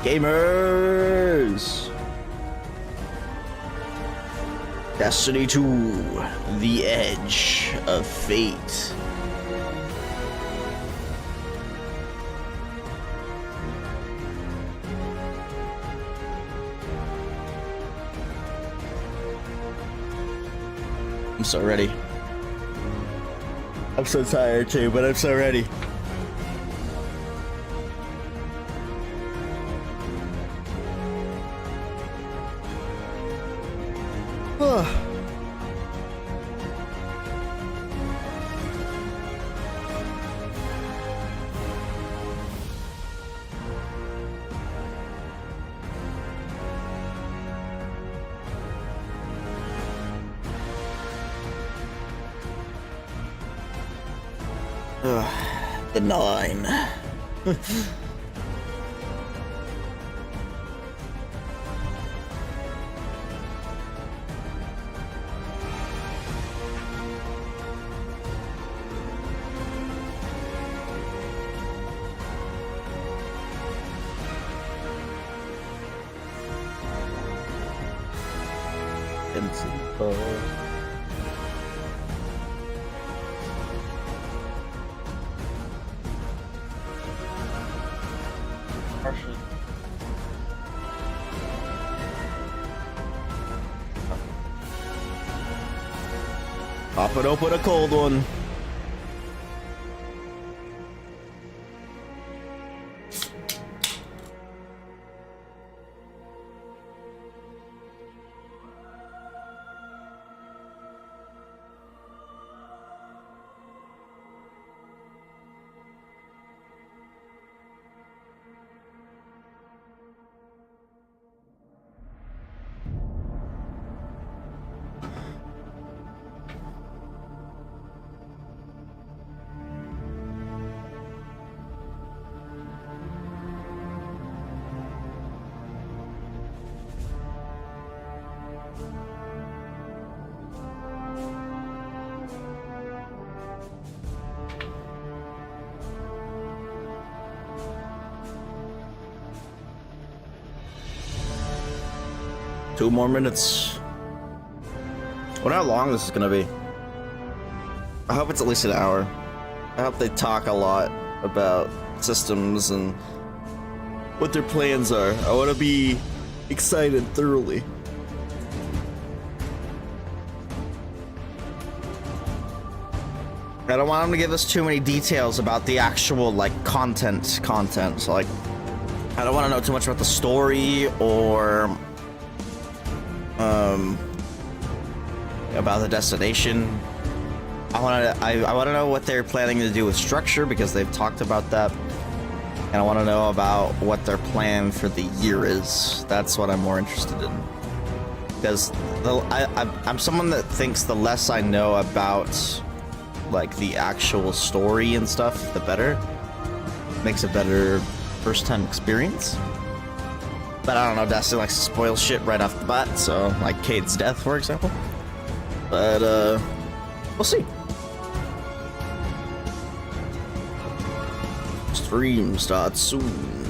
Gamers! Destiny 2, the edge of fate. I'm so ready. I'm so tired too, but I'm so ready. The 9. Pop it open a cold one. Two more minutes. I wonder how long this is gonna be. I hope it's at least an hour. I hope they talk a lot about systems and what their plans are. I want to be excited thoroughly. I don't want them to give us too many details about the actual, like, content. So, like, I don't want to know too much about the story or about the destination. I want to know what they're planning to do with structure, because they've talked about that, and I want to know about what their plan for the year is. That's what I'm more interested in, because I'm someone that thinks the less I know about, like, the actual story and stuff, the better. Makes a better first-time experience. But I don't know, Destiny likes to spoil shit right off the bat, so, like Cade's death, for example. But, we'll see. Stream starts soon.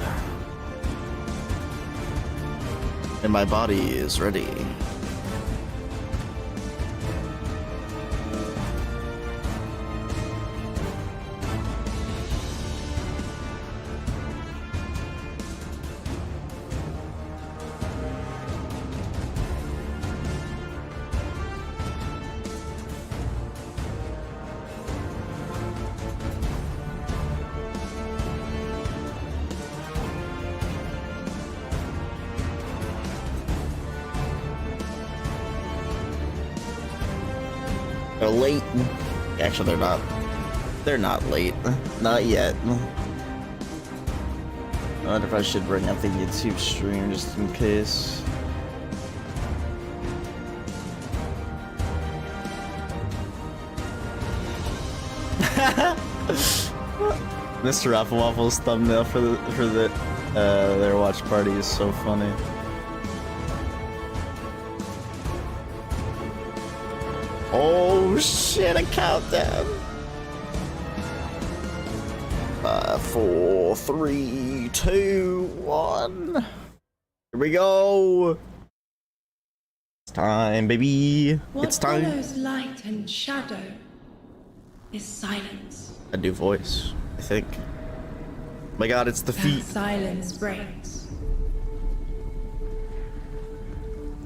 And my body is ready. They're late. Actually, they're not. They're not late. Not yet. I wonder if I should bring up the YouTube stream just in case. Mr. Apple Waffle's thumbnail for their watch party is so funny. Oh shit, a countdown. 4, 3, 2, 1. Here we go. It's time, baby. It's time. What follows light and shadow is silence. A new voice, I think. My God, it's the That feet. silence breaks.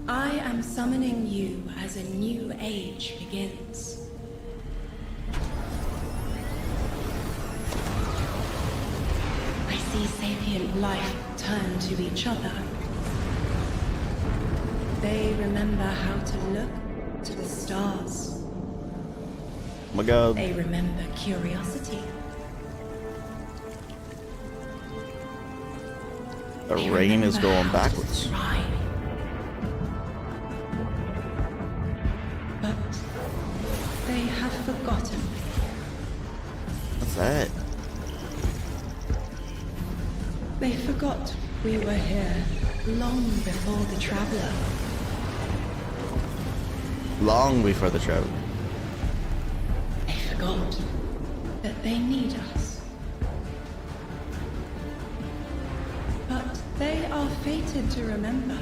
I am summoning you as a new age begins. I see sapient life turn to each other. They remember how to look to the stars. Oh my God. They remember curiosity. The rain is going backwards. But they have forgotten. What's that? They forgot we were here long before the traveler. Long before the travel. They forgot that they need us. But they are fated to remember.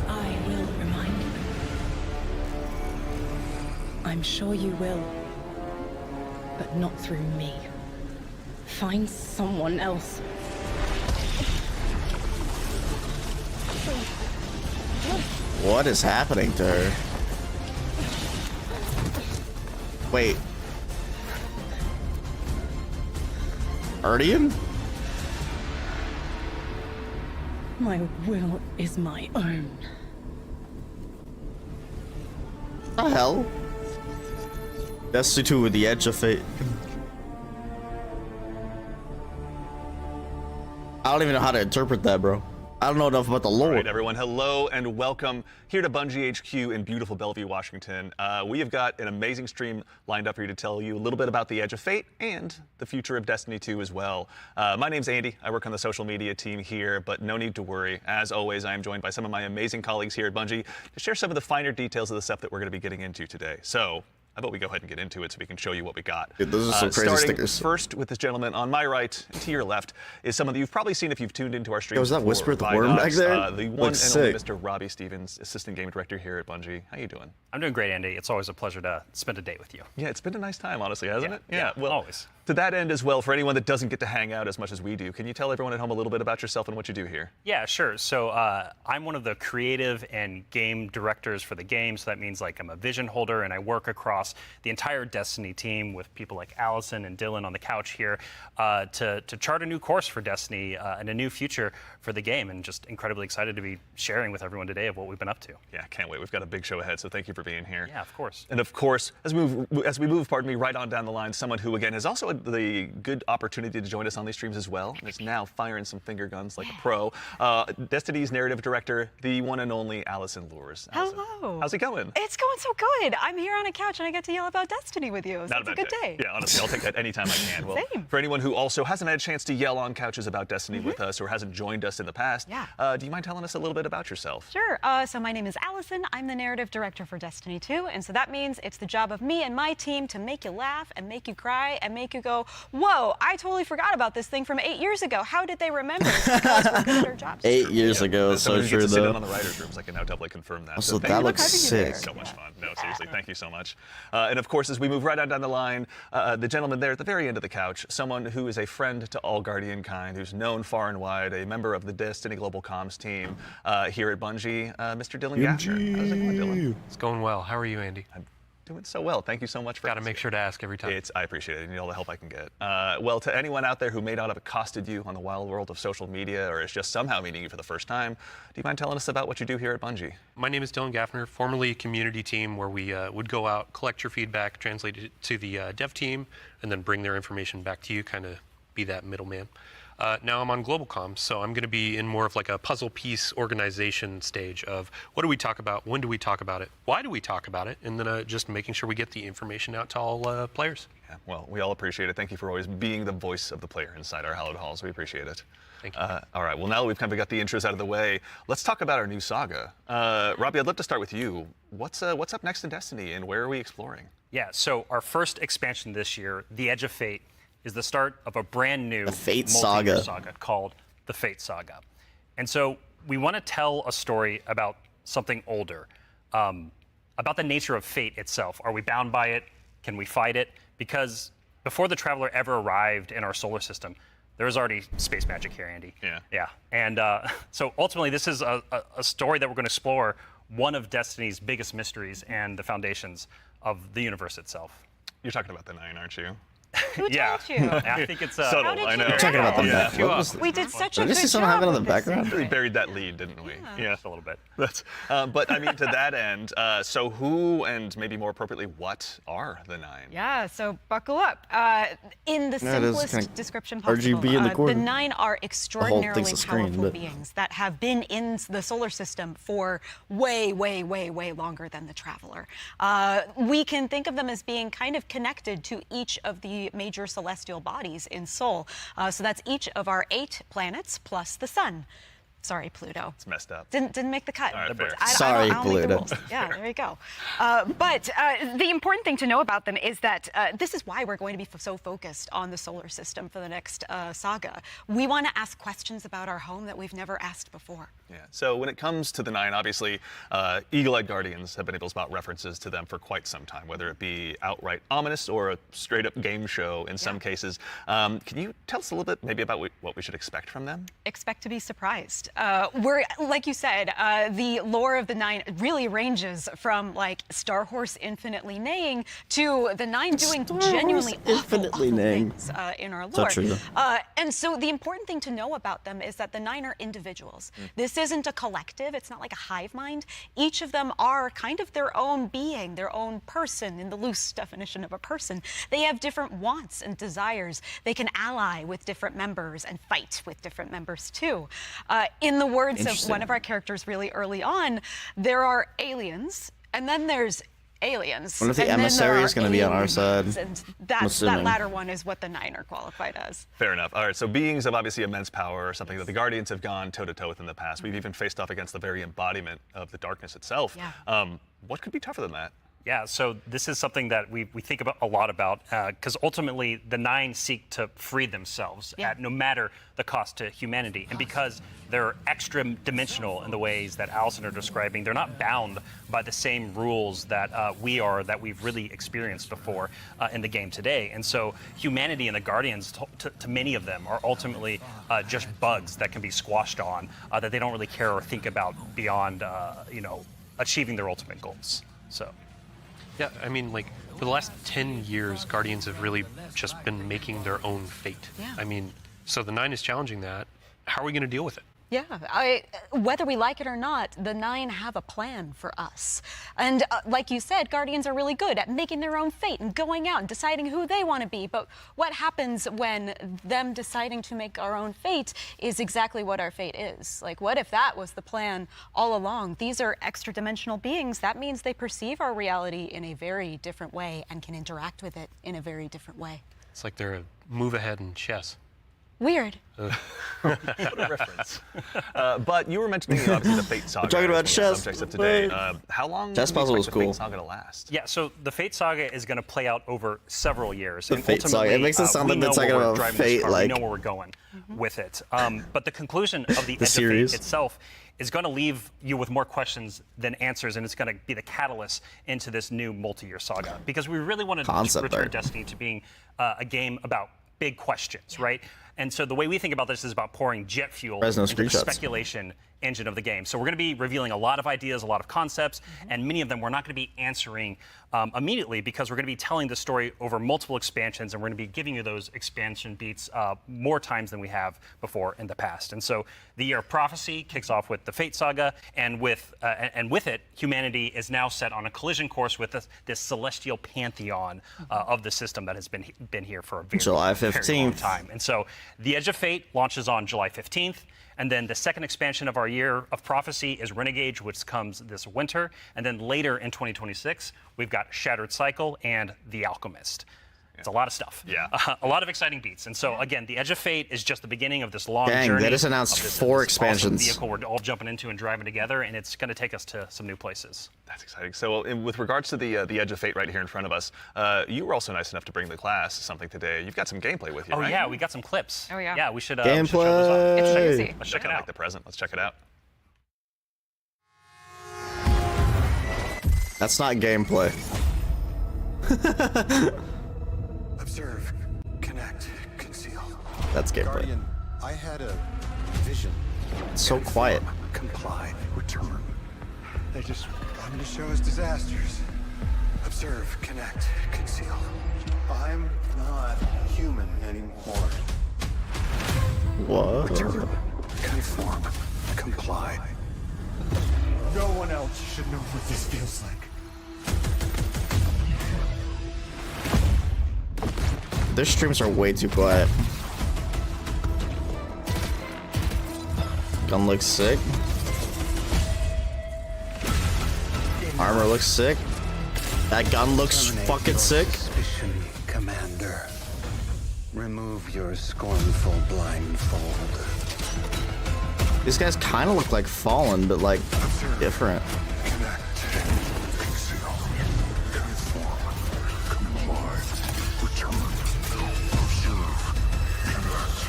I will remind them. I'm sure you will. But not through me. Find someone else. What is happening to her? Wait. Ardian? My will is my own. The hell? Destiny 2 with the edge of fate. I don't even know how to interpret that, bro. I don't know enough about the lore. All right, everyone, hello and welcome here to Bungie HQ in beautiful Bellevue, Washington. We have got an amazing stream lined up for you to tell you a little bit about the Edge of Fate and the future of Destiny 2 as well. My name's Andy. I work on the social media team here, but no need to worry. As always, I am joined by some of my amazing colleagues here at Bungie to share some of the finer details of the stuff that we're going to be getting into today. So, how about we go ahead and get into it so we can show you what we got. Dude, those are some crazy starting stickers. First with this gentleman on my right and to your left is someone that you've probably seen if you've tuned into our stream. Was that before. Whisper the By Worm back Dogs, there? The one Looks and sick. only Mr. Robbie Stevens, assistant game director here at Bungie. How you doing? I'm doing great, Andy. It's always a pleasure to spend a day with you. Yeah, it's been a nice time, honestly, hasn't it? Yeah, well, always. To that end as well, for anyone that doesn't get to hang out as much as we do, can you tell everyone at home a little bit about yourself and what you do here? Yeah, sure. So I'm one of the creative and game directors for the game. So that means like I'm a vision holder and I work across the entire Destiny team with people like Allison and Dylan on the couch here to chart a new course for Destiny and a new future for the game. And just incredibly excited to be sharing with everyone today of what we've been up to. Yeah, can't wait. We've got a big show ahead, so thank you for being here. Yeah, of course. And of course, as we move, pardon me, right on down the line, someone who again has also had the good opportunity to join us on these streams as well, and is now firing some finger guns like a pro. Destiny's narrative director, the one and only Allison Lures. Allison, hello. how's it going? It's going so good. I'm here on a couch and I get to yell about Destiny with you. So Not it's a bad good day. Yeah, honestly, I'll take that anytime I can. Well, Same. for anyone who also hasn't had a chance to yell on couches about Destiny with us or hasn't joined us in the past, do you mind telling us a little bit about yourself? Sure. So my name is Allison. I'm the narrative director for Destiny 2. And so that means it's the job of me and my team to make you laugh and make you cry and make you go, whoa, I totally forgot about this thing from 8 years ago. How did they remember? It's because we're good at our jobs. 8 years ago, Someone so who sure gets to sit in though. on the writers' rooms, I can now doubly confirm that. Also, thank that you. looks sick. So much fun. No, seriously, thank you so much. And of course, as we move right on down the line, the gentleman there at the very end of the couch, someone who is a friend to all Guardian kind, who's known far and wide, a member of the Destiny Global Comms team here at Bungie, Mr. Dylan Gaffner. How's it going, Dylan? It's going well. How are you, Andy? I'm doing so well. Thank you so much for Got to make sure to ask every time. I appreciate it. You need all the help I can get. Well, to anyone out there who may not have accosted you on the wild world of social media or is just somehow meeting you for the first time, do you mind telling us about what you do here at Bungie? My name is Dylan Gaffner, formerly community team, where we would go out, collect your feedback, translate it to the dev team, and then bring their information back to you, kind of be that middleman. Now I'm on Global Comms, so I'm going to be in more of like a puzzle piece organization stage of what do we talk about, when do we talk about it, why do we talk about it, and then just making sure we get the information out to all players. Yeah, well, we all appreciate it. Thank you for always being the voice of the player inside our hallowed halls. We appreciate it. Thank you. All right, well, now that we've kind of got the intros out of the way, let's talk about our new saga. Robbie, I'd love to start with you. What's up next in Destiny, and where are we exploring? Yeah, so our first expansion this year, The Edge of Fate, is the start of a brand new Fate multi-year saga called the Fate Saga. And so we want to tell a story about something older, about the nature of fate itself. Are we bound by it? Can we fight it? Because before the Traveler ever arrived in our solar system, there was already space magic here, Andy. Yeah. Yeah. And so ultimately, this is a story that we're going to explore one of Destiny's biggest mysteries and the foundations of the universe itself. You're talking about the 9, aren't you? Who Yeah. told you? I think it's Subtle, How did I you know. know? Talking about the Yeah. map. What was We did such a Did good you see someone job have it on the with this background? We secret. buried that lead, didn't we? Yeah. just a little bit. That's, but I mean, to that end, so who and maybe more appropriately, what are the 9? Yeah, so buckle up. In the Yeah, it is simplest kinda description possible, RGB in the corner. 9 are extraordinarily thing's a screen, powerful but- beings that have been in the solar system for way, way, way, way longer than the Traveler. We can think of them as being kind of connected to each of the major celestial bodies in Sol. So that's each of our 8 planets plus the sun. Sorry, Pluto. It's messed up. Didn't make the cut. All right, fair. Sorry, I don't make the Pluto. rules. Yeah, there you go. But the important thing to know about them is that this is why we're going to be so focused on the solar system for the next saga. We want to ask questions about our home that we've never asked before. Yeah. So when it comes to the 9, obviously, Eagle-Eyed Guardians have been able to spot references to them for quite some time, whether it be outright ominous or a straight-up game show in some cases. Can you tell us a little bit maybe about what we should expect from them? Expect to be surprised. We're, like you said, the lore of the 9 really ranges from like Star Horse infinitely neighing to the 9 doing genuinely infinitely awful neighing. things in our that lore. true? And so the important thing to know about them is that the 9 are individuals. This isn't a collective. It's not like a hive mind. Each of them are kind of their own being, their own person in the loose definition of a person. They have different wants and desires. They can ally with different members and fight with different members too. In the words of Interesting. one of our characters really early on, there are aliens, and then there's aliens. Wonder if the and then there emissary are is gonna be on our aliens, side. And I'm that assuming. latter one is what the 9 are qualified as. Fair enough. All right, so beings of obviously immense power, something that the Guardians have gone toe-to-toe with in the past. We've even faced off against the very embodiment of the darkness itself. Yeah. What could be tougher than that? Yeah, so this is something that we think about a lot about because ultimately the 9 seek to free themselves Yeah. at no matter the cost to humanity. And because they're extra dimensional in the ways that Allison are describing, they're not bound by the same rules that we are, that we've really experienced before in the game today. And so humanity and the Guardians, to many of them, are ultimately just bugs that can be squashed on, that they don't really care or think about beyond, achieving their ultimate goals. So. Yeah, I mean, like, for the last 10 years, Guardians have really just been making their own fate. Yeah. I mean, so the 9 is challenging that. How are we going to deal with it? Yeah, whether we like it or not, the 9 have a plan for us. And like you said, Guardians are really good at making their own fate and going out and deciding who they want to be. But what happens when them deciding to make our own fate is exactly what our fate is? Like, what if that was the plan all along? These are extra-dimensional beings. That means they perceive our reality in a very different way and can interact with it in a very different way. It's like they're a move ahead in chess. Weird. What a reference. But you were mentioning obviously the Fate Saga. talking about as one of the chess. subjects of today. How long Chess do we puzzle expect was the cool. Fate Saga to last? Yeah, so the Fate Saga is going to play out over several years. The and Fate Saga. ultimately, It makes it sound we like they're know talking where we're about driving this Fate, car. like- We know where we're going with it. But the conclusion of the Edge of series. Fate itself is going to leave you with more questions than answers, and it's going to be the catalyst into this new multi-year saga. Because we really want to Concept return art. Destiny to being a game about big questions, right? And so the way we think about this is about pouring jet fuel Fresno into the screenshots. speculation engine of the game. So we're going to be revealing a lot of ideas, a lot of concepts, and many of them we're not going to be answering immediately, because we're going to be telling the story over multiple expansions, and we're going to be giving you those expansion beats more times than we have before in the past. And so the Year of Prophecy kicks off with the Fate Saga, and with it, humanity is now set on a collision course with this celestial pantheon of the system that has been here for a very, July very 15th. long time. And so the Edge of Fate launches on July 15th. And then the second expansion of our Year of Prophecy is Renegade, which comes this winter. And then later in 2026, we've got Shattered Cycle and The Alchemist. It's a lot of stuff. Yeah. A lot of exciting beats. And so, again, the Edge of Fate is just the beginning of this long Dang, journey. they just announced of this 4 awesome expansions. vehicle we're all jumping into and driving together, and it's going to take us to some new places. That's exciting. So, with regards to the Edge of Fate right here in front of us, you were also nice enough to bring the class something today. You've got some gameplay with you, Oh, right? yeah, we got some clips. Oh, yeah. Yeah, we should, we should show those Gameplay. off. It's crazy. Let's check it I out. like the present. Let's check it out. That's not gameplay. Observe, connect, conceal. That's gameplay. Guardian, I had a vision. It's so quiet. Comply, return. They just wanted to show us disasters. Observe, connect, conceal. I'm not human anymore. What? Return, conform, comply. No one else should know what this feels like. Their streams are way too quiet. Gun looks sick. Armor looks sick. That gun looks fucking sick. Suspicion, Commander. Remove your scornful blindfold. These guys kind of look like Fallen, but like different. Connect, conceal, conform, comply, return, observe, connect,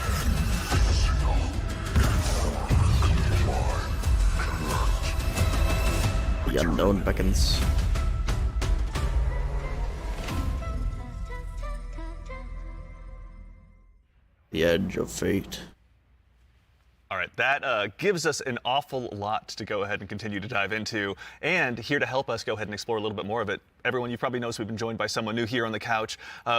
conceal, conform, comply, The unknown beckons. The Edge of Fate. All right, that gives us an awful lot to go ahead and continue to dive into. And here to help us go ahead and explore a little bit more of it, everyone, you probably knows we've been joined by someone new here on the couch.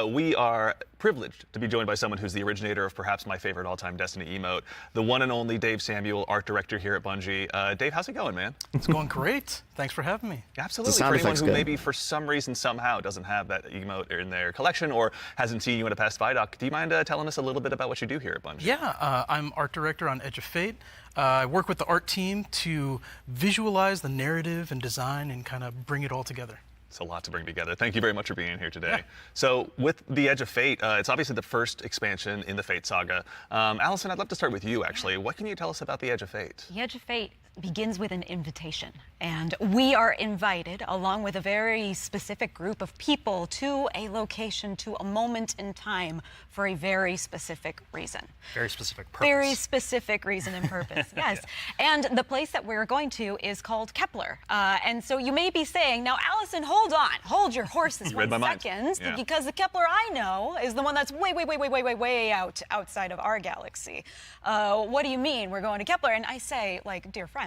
We are privileged to be joined by someone who's the originator of perhaps my favorite all-time Destiny emote, the one and only Dave Samuel, art director here at Bungie. Dave, how's it going, man? It's going great. Thanks for having me. Absolutely. The sound For anyone effect's who good. maybe for some reason somehow doesn't have that emote in their collection or hasn't seen you in a past Vidoc, do you mind telling us a little bit about what you do here at Bungie? Yeah, I'm art director on Edge of Fate. I work with the art team to visualize the narrative and design and kind of bring it all together. It's a lot to bring together. Thank you very much for being here today. Yeah. So with the Edge of Fate, it's obviously the first expansion in the Fate saga. Allison, I'd love to start with you, actually. What can you tell us about the Edge of Fate? The Edge of Fate begins with an invitation, and we are invited, along with a very specific group of people, to a location, to a moment in time, for a very specific reason. Very specific purpose. Very specific reason and purpose, yes. And the place that we're going to is called Kepler. And so you may be saying, now, Allison, hold your horses You read 1 my mind. second, Yeah. because the Kepler I know is the one that's way outside of our galaxy. What do you mean we're going to Kepler? And I say, like, dear friend,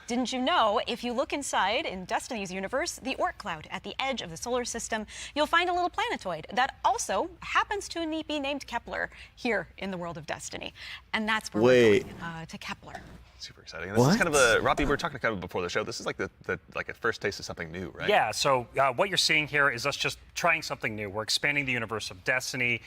didn't you know, if you look inside in Destiny's universe, the Oort cloud at the edge of the solar system, you'll find a little planetoid that also happens to be named Kepler here in the world of Destiny. And that's where we're going, to Kepler. Super exciting. This is kind of a, Robbie, we were talking kind of before the show. This is like like a first taste of something new, right? Yeah, so what you're seeing here is us just trying something new. We're expanding the universe of Destiny,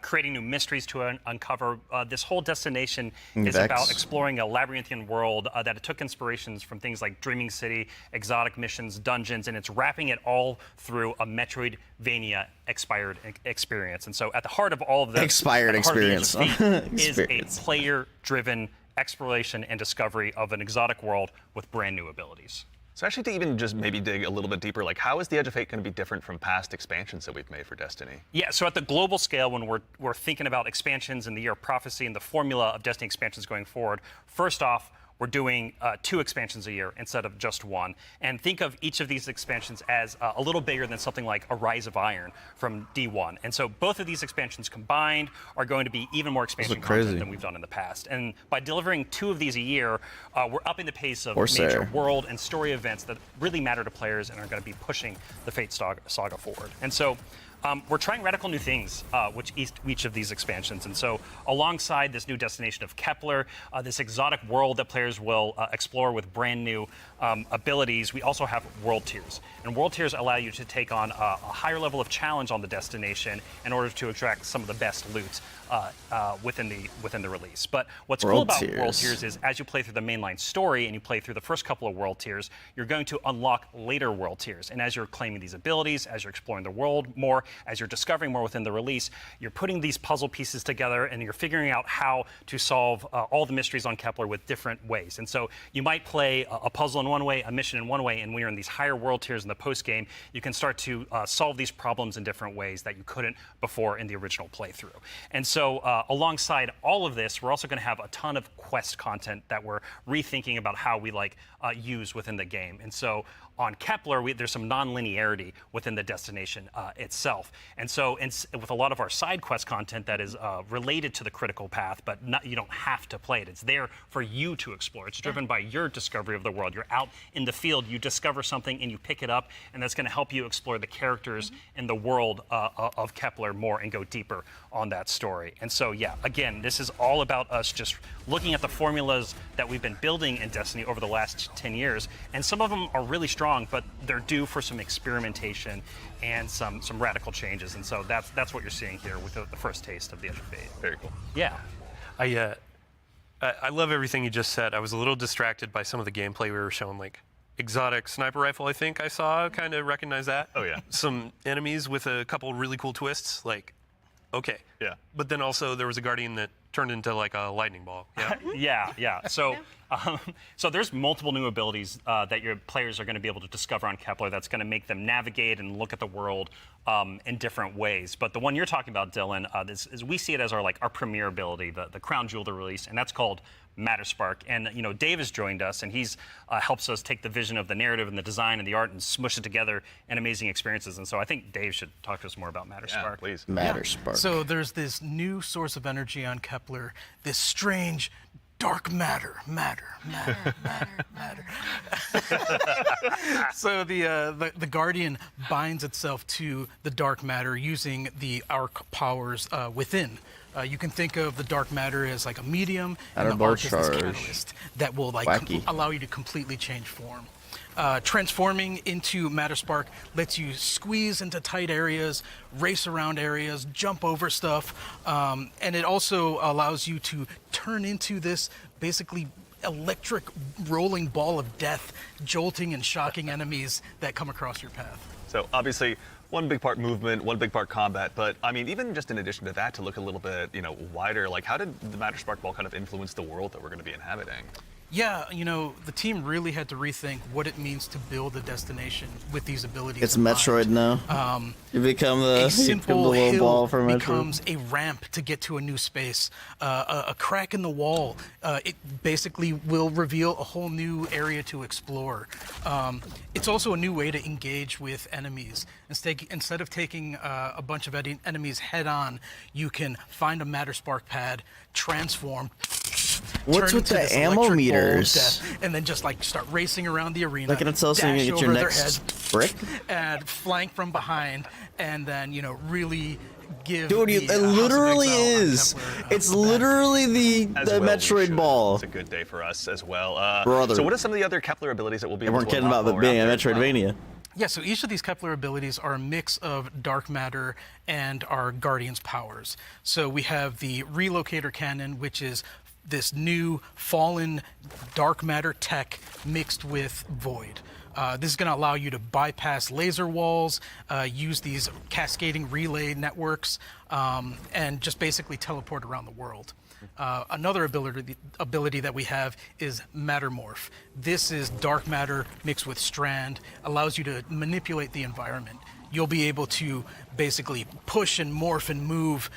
creating new mysteries to uncover. This whole destination is Vex. about exploring a labyrinthian world that took inspirations from things like Dreaming City, exotic missions, dungeons, and it's wrapping it all through a Metroidvania expired experience. And so at the heart of all of this, Expired at the heart of the Edge experience. of Fate is a Experience. player-driven exploration and discovery of an exotic world with brand new abilities. So actually to even just maybe dig a little bit deeper, like how is the Edge of Fate going to be different from past expansions that we've made for Destiny? Yeah, so at the global scale, when we're thinking about expansions in the Year of Prophecy and the formula of Destiny expansions going forward, first off, we're doing 2 expansions a year instead of just 1. And think of each of these expansions as a little bigger than something like a Rise of Iron from D1. And so both of these expansions combined are going to be even more expansion content than we've done in the past. And by delivering 2 of these a year, we're upping the pace of major world and story events that really matter to players and are going to be pushing the Fate saga forward. And so we're trying radical new things with each of these expansions. And so alongside this new destination of Kepler, this exotic world that players will explore with brand new abilities, we also have world tiers. And world tiers allow you to take on a higher level of challenge on the destination in order to extract some of the best loot within the release. But what's cool about world tiers is as you play through the mainline story and you play through the first couple of world tiers, you're going to unlock later world tiers. And as you're claiming these abilities, as you're exploring the world more, as you're discovering more within the release, you're putting these puzzle pieces together and you're figuring out how to solve all the mysteries on Kepler with different ways. And so you might play a puzzle in one way, a mission in one way, and when you're in these higher world tiers in the post game, you can start to solve these problems in different ways that you couldn't before in the original playthrough. And so alongside all of this, we're also going to have a ton of quest content that we're rethinking about how we use within the game. And so on Kepler, there's some non-linearity within the destination itself. And so with a lot of our side quest content that is related to the critical path, but you don't have to play it. It's there for you to explore. It's driven by your discovery of the world. You're out in the field, you discover something and you pick it up, and that's going to help you explore the characters in the world of Kepler more and go deeper on that story. And so, yeah, again, this is all about us just looking at the formulas that we've been building in Destiny over the last 10 years. And some of them are really strong, but they're due for some experimentation and some radical changes. And so that's what you're seeing here with the first taste of the Edge of Fate. Very cool. Yeah. I love everything you just said. I was a little distracted by some of the gameplay we were showing, like exotic sniper rifle, I think I saw, kind of recognize that. Oh, yeah. Some enemies with a couple really cool twists, like, okay. Yeah. But then also there was a Guardian that turned into like a lightning ball. Yeah. Yeah. So, so there's multiple new abilities that your players are going to be able to discover on Kepler that's going to make them navigate and look at the world in different ways. But the one you're talking about, Dylan, we see it as our premier ability, the crown jewel of the release, and that's called Matter Spark. And Dave has joined us, and he's helps us take the vision of the narrative and the design and the art and smush it together in amazing experiences. And so I think Dave should talk to us more about Matter Spark. Please. Matter Spark. So there's this new source of energy on Kepler, this strange dark matter. So the Guardian binds itself to the dark matter using the arc powers within. You can think of the dark matter as like a medium, and the arc is this catalyst that will allow you to completely change form. Transforming into Matter Spark lets you squeeze into tight areas, race around areas, jump over stuff, and it also allows you to turn into this basically electric rolling ball of death, jolting and shocking enemies that come across your path. So obviously, one big part movement, one big part combat, but I mean, even just in addition to that, to look a little bit, wider, like how did the Matter Spark Ball kind of influence the world that we're going to be inhabiting? Yeah, the team really had to rethink what it means to build a destination with these abilities. It's Metroid now. You become a simple little ball hill from Metroid. becomes a ramp to get to a new space. A crack in the wall, it basically will reveal a whole new area to explore. It's also a new way to engage with enemies. Instead of taking a bunch of enemies head on, you can find a Matter Spark pad, transform. What's with the ammo meters? And then just start racing around the arena. Like it'll tell us you get your next brick? And flank from behind, and then really give. Dude, it literally is. It's literally the Metroid ball. It's a good day for us as well. Brother. So what are some of the other Kepler abilities that we'll be able to weren't kidding about being a Metroidvania. Yeah, so each of these Kepler abilities are a mix of dark matter and our Guardian's powers. So we have the Relocator Cannon, which is this new fallen dark matter tech mixed with void. This is going to allow you to bypass laser walls, use these cascading relay networks, and just basically teleport around the world. Another ability that we have is Mattermorph. This is dark matter mixed with strand, allows you to manipulate the environment. You'll be able to basically push and morph and move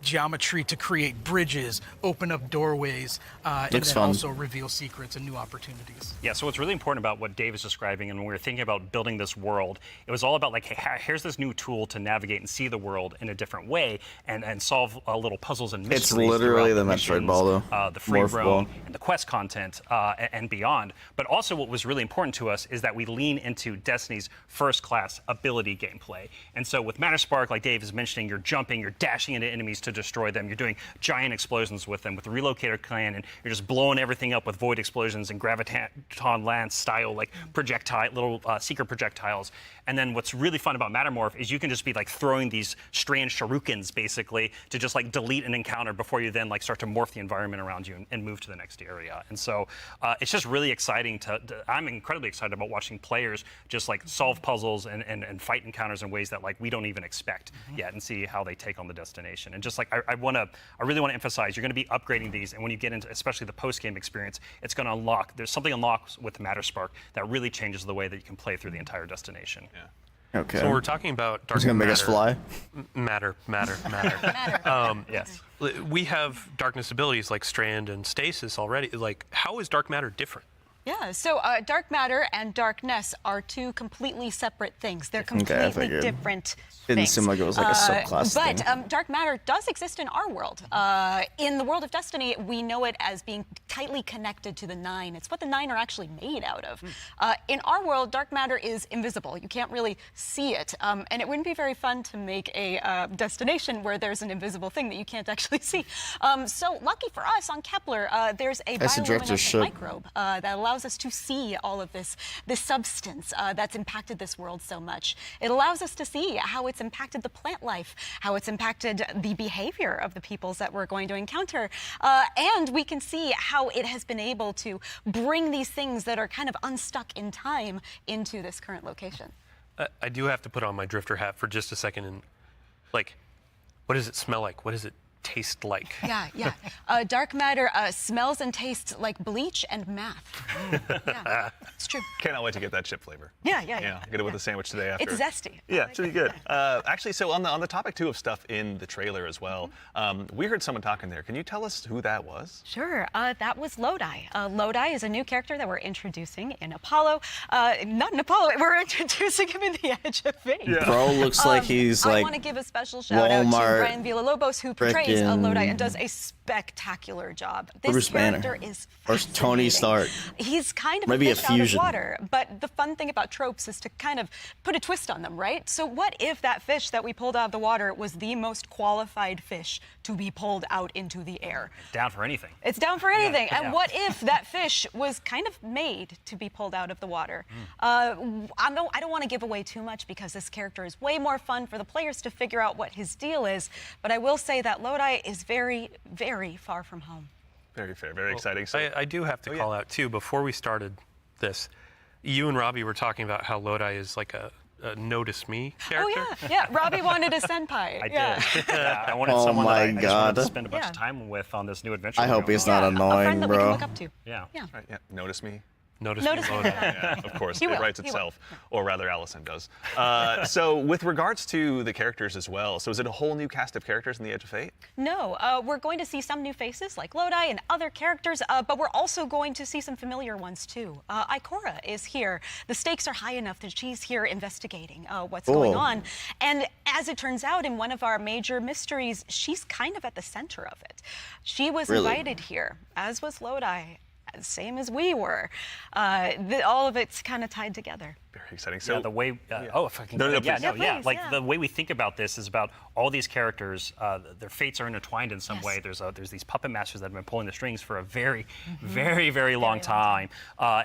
geometry to create bridges, open up doorways, and then fun. also reveal secrets and new opportunities. Yeah, so what's really important about what Dave is describing, and when we were thinking about building this world, it was all about like, hey, here's this new tool to navigate and see the world in a different way and solve little puzzles and mysteries. It's literally throughout the Metroid missions, ball, though. the free Morph roam ball. and the quest content and beyond. But also what was really important to us is that we lean into Destiny's first-class ability gameplay. And so with Matterspark, like Dave is mentioning, you're jumping, you're dashing into enemies to destroy them, you're doing giant explosions with them. With the Relocator Clan, and you're just blowing everything up with void explosions and graviton lance style like little secret projectiles. And then what's really fun about Mattermorph is you can just be like throwing these strange shurikens basically to just like delete an encounter before you then like start to morph the environment around you and move to the next area. And so it's just really exciting I'm incredibly excited about watching players just like solve puzzles and fight encounters in ways that like we don't even expect yet, and see how they take on the destination. And just like I really want to emphasize, you're going to be upgrading these, and when you get into especially the post-game experience, it's going to unlock, there's something unlocks with Matterspark that really changes the way that you can play through the entire destination. Yeah. Okay. So we're talking about dark It's gonna make us fly. Matter. Yes. We have darkness abilities like Strand and Stasis already. Like, how is dark matter different? Yeah, so dark matter and darkness are two completely separate things. They're I completely figured. different Didn't things. seem like it was like a subclass But thing. dark matter does exist in our world. In the world of Destiny, we know it as being tightly connected to the Nine. It's what the Nine are actually made out of. In our world, dark matter is invisible. You can't really see it. And it wouldn't be very fun to make a destination where there's an invisible thing that you can't actually see. So lucky for us on Kepler, there's a bioluminescent microbe that allows us to see all of this substance that's impacted this world so much. It allows us to see how it's impacted the plant life, how it's impacted the behavior of the peoples that we're going to encounter. And we can see how it has been able to bring these things that are kind of unstuck in time into this current location. I do have to put on my drifter hat for just a second and, like, what does it smell like? What does it taste like? Yeah. Dark matter smells and tastes like bleach and math. Yeah, it's true. Cannot wait to get that chip flavor. Yeah. Get it with a sandwich today after. It's zesty. Yeah, it's really good. Actually, so on the topic too of stuff in the trailer as well, we heard someone talking there. Can you tell us who that was? Sure. That was Lodi. Lodi is a new character that we're introducing in Apollo. Not in Apollo. We're introducing him in The Edge of Fate. Yeah. Bro looks like he's I like want to give a special shout out to Walmart Brian Villalobos, who portrays frickin' Lodi and does a spectacular job. This Bruce Banner. character is Or Tony fascinating. Stark. He's kind of Maybe a a fish out of fusion. water, but the fun thing about tropes is to kind of put a twist on them, right? So what if that fish that we pulled out of the water was the most qualified fish to be pulled out into the air? Down for anything. It's down for anything. Yeah. And what if that fish was kind of made to be pulled out of the water? I don't want to give away too much because this character is way more fun for the players to figure out what his deal is. But I will say that Lodi is very, very far from home. Very fair, very exciting. So, I do have to call out, too, before we started this, you and Robbie were talking about how Lodi is like a notice me character. Oh, yeah. Robbie wanted a senpai. I did. Yeah, I wanted Oh someone that my I just wanted to God. spend a bunch of time with on this new adventure. I we're hope going he's on. not a annoying, friend that we bro. can look up to. Yeah. right, yeah. Notice me. Notice Notice me, me. Lodi. Yeah, of course. He It will. writes He will. itself, or rather, Allison does. So, with regards to the characters as well, so is it a whole new cast of characters in The Edge of Fate? No, we're going to see some new faces like Lodi and other characters, but we're also going to see some familiar ones too. Ikora is here. The stakes are high enough that she's here investigating what's going on. And as it turns out, in one of our major mysteries, she's kind of at the center of it. She was invited here, as was Lodi. Same as we were. All of it's kind of tied together. Very exciting. So, Yeah, the way. Oh, if I can. No, yeah, please. no, Yeah, yeah. please, Like yeah. the way we think about this is about all these characters. Their fates are intertwined in some Yes. way. There's these puppet masters that have been pulling the strings for a very, very long time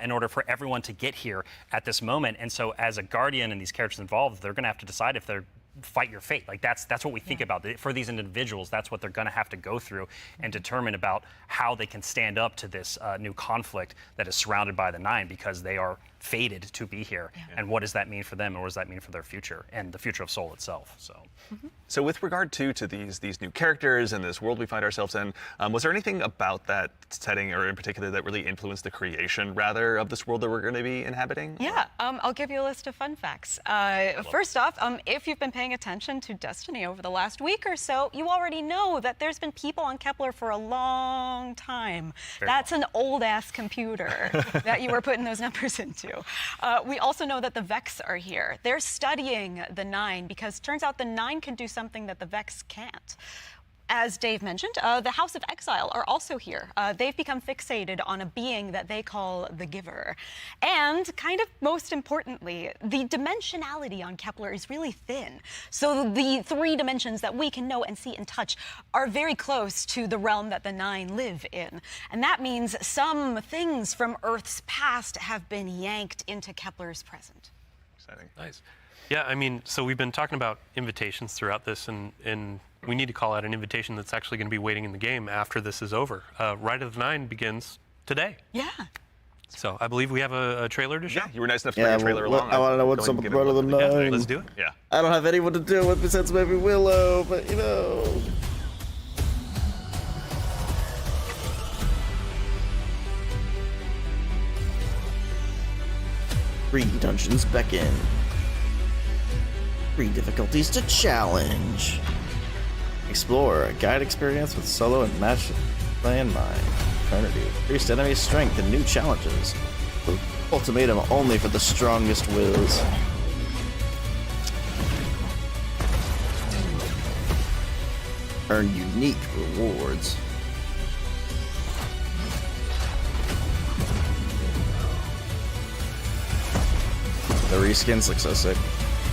in order for everyone to get here at this moment. And so, as a guardian and these characters involved, they're going to have to decide if they're fight your fate. Like that's what we think about. For these individuals, that's what they're going to have to go through and determine about how they can stand up to this new conflict that is surrounded by the Nine, because they are fated to be here, and what does that mean for them, and what does that mean for their future and the future of Soul itself? So with regard to these new characters and this world we find ourselves in, was there anything about that setting, or in particular, that really influenced the creation, rather, of this world that we're going to be inhabiting? Yeah, I'll give you a list of fun facts. First off, if you've been paying attention to Destiny over the last week or so, you already know that there's been people on Kepler for a long time. That's an old-ass computer that you were putting those numbers into. We also know that the Vex are here. They're studying the Nine because it turns out the Nine can do something that the Vex can't. As Dave mentioned, the House of Exile are also here. They've become fixated on a being that they call the Giver. And kind of most importantly, the dimensionality on Kepler is really thin. So the 3 dimensions that we can know and see and touch are very close to the realm that the Nine live in. And that means some things from Earth's past have been yanked into Kepler's present. Exciting. Nice. Yeah, I mean, so we've been talking about invitations throughout this, and we need to call out an invitation that's actually going to be waiting in the game after this is over. Ride of the Nine begins today. Yeah. So I believe we have a trailer to show. Yeah, you were nice enough to bring a trailer along. I want to know what's up with Ride of the Nine. Let's do it. Yeah. I don't have anyone to do it with besides maybe Willow, but you know. 3 dungeons beckon. 3 difficulties to challenge. Explore a guide experience with solo and match play in mind. Eternity. Increased enemy strength and new challenges. Ultimatum only for the strongest wills. Earn unique rewards. The reskins look so sick.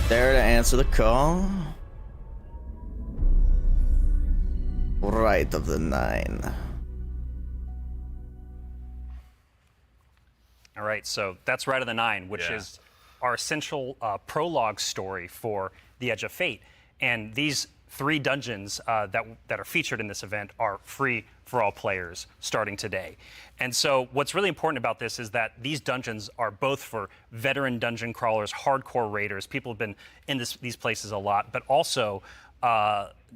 There to answer the call. Rite of the Nine. All right, so that's Rite of the Nine, which is our essential prologue story for The Edge of Fate. And these 3 dungeons that are featured in this event are free for all players starting today. And so what's really important about this is that these dungeons are both for veteran dungeon crawlers, hardcore raiders, people have been in these places a lot, but also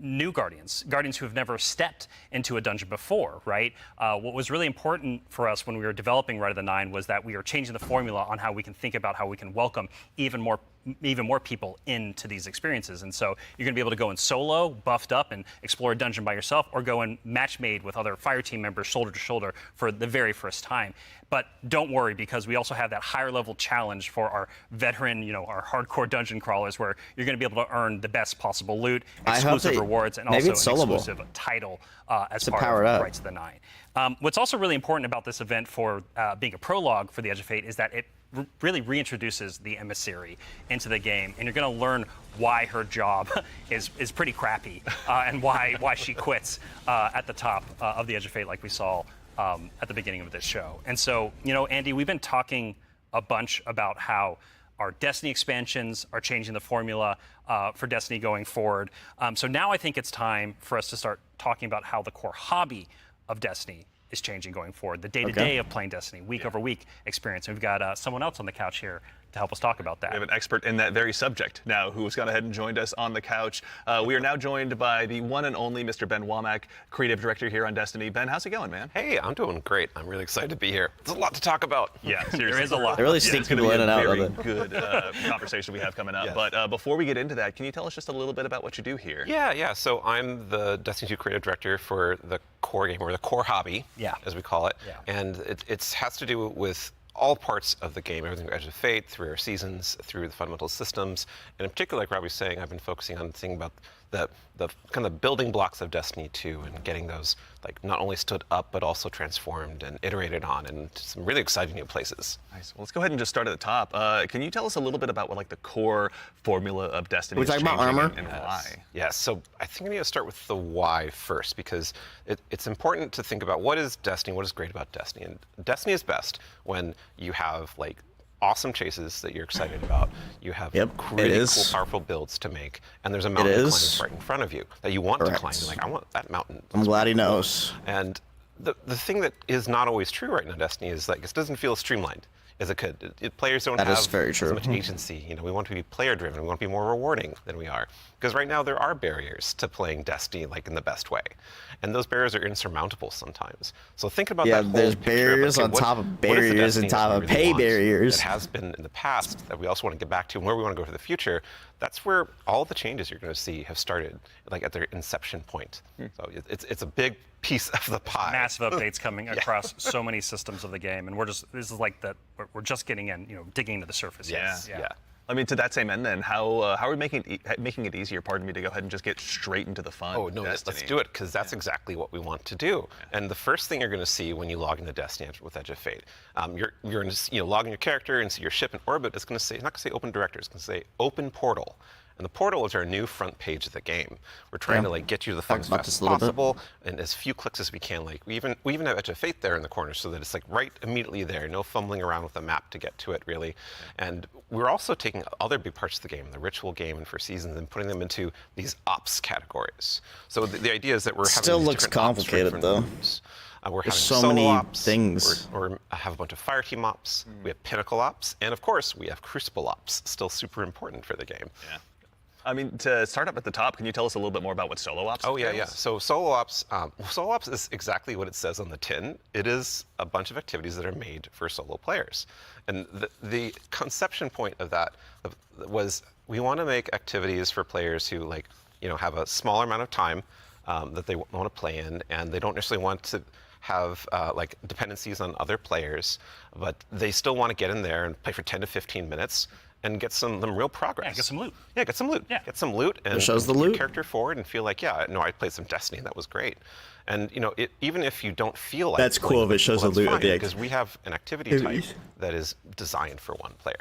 new guardians who have never stepped into a dungeon before, right? What was really important for us when we were developing Rite of the Nine was that we are changing the formula on how we can think about how we can welcome even more people into these experiences. And so you're going to be able to go in solo, buffed up, and explore a dungeon by yourself, or go in match made with other fire team members shoulder to shoulder for the very first time. But don't worry, because we also have that higher level challenge for our veteran, our hardcore dungeon crawlers, where you're going to be able to earn the best possible loot, exclusive rewards, and also an exclusive title as part of Rites of the Nine. What's also really important about this event for being a prologue for The Edge of Fate is that it really reintroduces the emissary into the game, and you're going to learn why her job is pretty crappy and why she quits at the top of The Edge of Fate, like we saw at the beginning of this show. And so, Andy, we've been talking a bunch about how our Destiny expansions are changing the formula for Destiny going forward. So now I think it's time for us to start talking about how the core hobby of Destiny is changing going forward. The day-to-day of playing Destiny, week-over-week experience. And we've got someone else on the couch here to help us talk about that. We have an expert in that very subject now who's gone ahead and joined us on the couch. We are now joined by the one and only Mr. Ben Womack, creative director here on Destiny. Ben, how's it going, man? Hey, I'm doing great. I'm really excited to be here. There's a lot to talk about. Yeah, seriously. There is a lot. They really sneak people in and out of it. Good conversation we have coming up. Yes. But before we get into that, can you tell us just a little bit about what you do here? Yeah. So I'm the Destiny 2 creative director for the core game, or the core hobby, as we call it. Yeah. And it has to do with all parts of the game, everything from Edge of Fate, through our seasons, through the fundamental systems. And in particular, like Robbie was saying, I've been focusing on thinking about the kind of building blocks of Destiny 2 and getting those not only stood up, but also transformed and iterated on in some really exciting new places. Nice. Well, let's go ahead and just start at the top. Can you tell us a little bit about what the core formula of Destiny is changing and why? Yes. So I think I need to start with the why first, because it's important to think about what is Destiny, what is great about Destiny. And Destiny is best when you have awesome chases that you're excited about. You have really cool, powerful builds to make, and there's a mountain to climb right in front of you that you want to climb. You're like, I want that mountain. I'm glad he knows. And the thing that is not always true right now in Destiny is it doesn't feel streamlined. as it could. Players don't That have is very true. as much agency. You know, we want to be player-driven. We want to be more rewarding than we are. Because right now there are barriers to playing Destiny like in the best way, and those barriers are insurmountable sometimes. So think about that whole there's picture of, barriers okay, on top of what is the barriers on Destiny top that of we really pay want barriers. that has been in the past that we also want to get back to, and where we want to go for the future. That's where all the changes you're going to see have started, like at their inception point. So it's a big piece of the pie. Massive updates coming across so many systems of the game, and this is like that. We're just getting in, digging into the surface. Yes. Yeah. I mean, to that same end, then, how are we making it easier? Pardon me, to go ahead and just get straight into the fun. Oh no, let's do it, because that's exactly what we want to do. And the first thing you're going to see when you log into Destiny with Edge of Fate, you're going to log in your character and see your ship in orbit. It's going to say, it's not going to say Open Director. It's going to say Open Portal. And the portal is our new front page of the game. We're trying to get you to the fun as fast as possible, and as few clicks as we can. Like we even have Edge of Fate there in the corner, so that it's like right immediately there. No fumbling around with the map to get to it, really. And we're also taking other big parts of the game, the ritual game and for seasons, and putting them into these ops categories. So the idea is that we're having still these looks different ops for complicated different though. moves. We're having There's so solo many ops, things. or have a bunch of fire team ops. We have pinnacle ops, and of course we have crucible ops. Still super important for the game. Yeah. I mean, to start up at the top, can you tell us a little bit more about what solo ops is? Oh, yeah. So solo ops is exactly what it says on the tin. It is a bunch of activities that are made for solo players. And the conception point of that was we want to make activities for players who have a smaller amount of time that they want to play in, and they don't necessarily want to have dependencies on other players, but they still want to get in there and play for 10 to 15 minutes and get some real progress. Yeah, get some loot. Yeah, get some loot. Yeah. Get some loot and shows the take loot. your character forward and feel like, yeah, no, I played some Destiny, that was great. And even if you don't feel like That's cool if it shows the loot at the because we have an activity type that is designed for one player.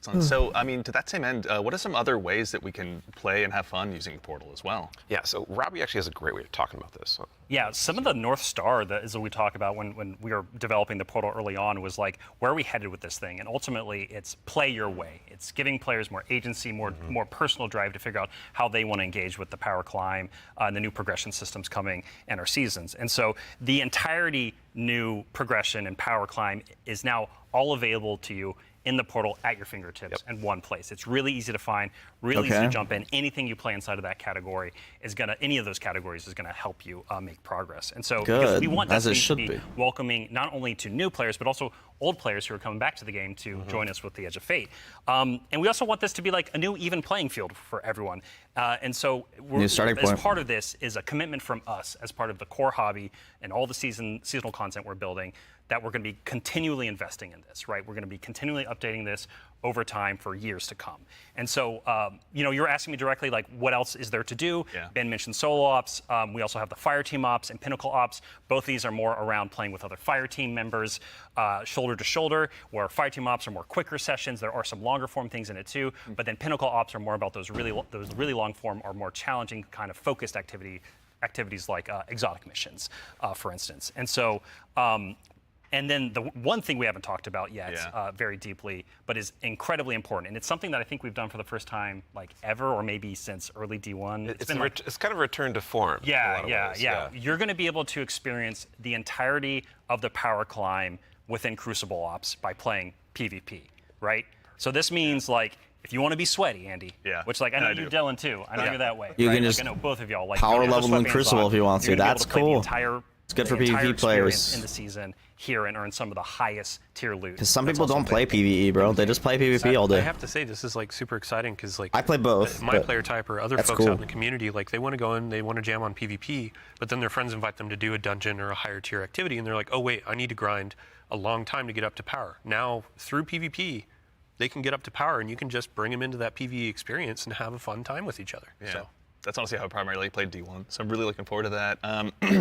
Excellent. So, I mean, to that same end, what are some other ways that we can play and have fun using Portal as well? Yeah, so Robbie actually has a great way of talking about this. Yeah, some of the North Star that we talk about when we were developing the Portal early on was like, where are we headed with this thing? And ultimately, it's play your way. It's giving players more agency, more personal drive to figure out how they want to engage with the power climb and the new progression systems coming and our seasons. And so the entirety new progression and power climb is now all available to you in the portal at your fingertips in one place. It's really easy to find, really easy to jump in. Anything you play inside of that category any of those categories is gonna help you make progress. And so because we want Destiny to be welcoming not only to new players, but also old players who are coming back to the game to join us with the Edge of Fate. And we also want this to be like a new even playing field for everyone. And so as part of this is a commitment from us as part of the core hobby and all the seasonal content we're building, that we're going to be continually investing in this, right? We're going to be continually updating this over time for years to come. And so, you're asking me directly, like, what else is there to do? Yeah. Ben mentioned solo ops. We also have the fire team ops and pinnacle ops. Both of these are more around playing with other fire team members, shoulder to shoulder, where fire team ops are more quicker sessions. There are some longer form things in it too, but then pinnacle ops are more about those really long form or more challenging kind of focused activities like exotic missions, for instance. And so, and then the one thing we haven't talked about yet very deeply, but is incredibly important, and it's something that I think we've done for the first time ever, or maybe since early D1. It's kind of a return to form. Yeah. You're going to be able to experience the entirety of the power climb within Crucible Ops by playing PvP, right? So this means if you want to be sweaty, Andy, which I know you, Dylan, too. I know you're that way. You right? can just I know both of y'all. power level in Crucible if you want to. That's cool. It's good for PvP players in the season here and earn some of the highest tier loot. Because some people don't play PvE, bro. They just play PvP all day. I have to say, this is super exciting because I play both. My player type or other folks out in the community, they want to go in, they want to jam on PvP, but then their friends invite them to do a dungeon or a higher tier activity, and they're like, oh wait, I need to grind a long time to get up to power. Now through PvP, they can get up to power, and you can just bring them into that PvE experience and have a fun time with each other. Yeah. So. That's honestly how I primarily played D1, so I'm really looking forward to that.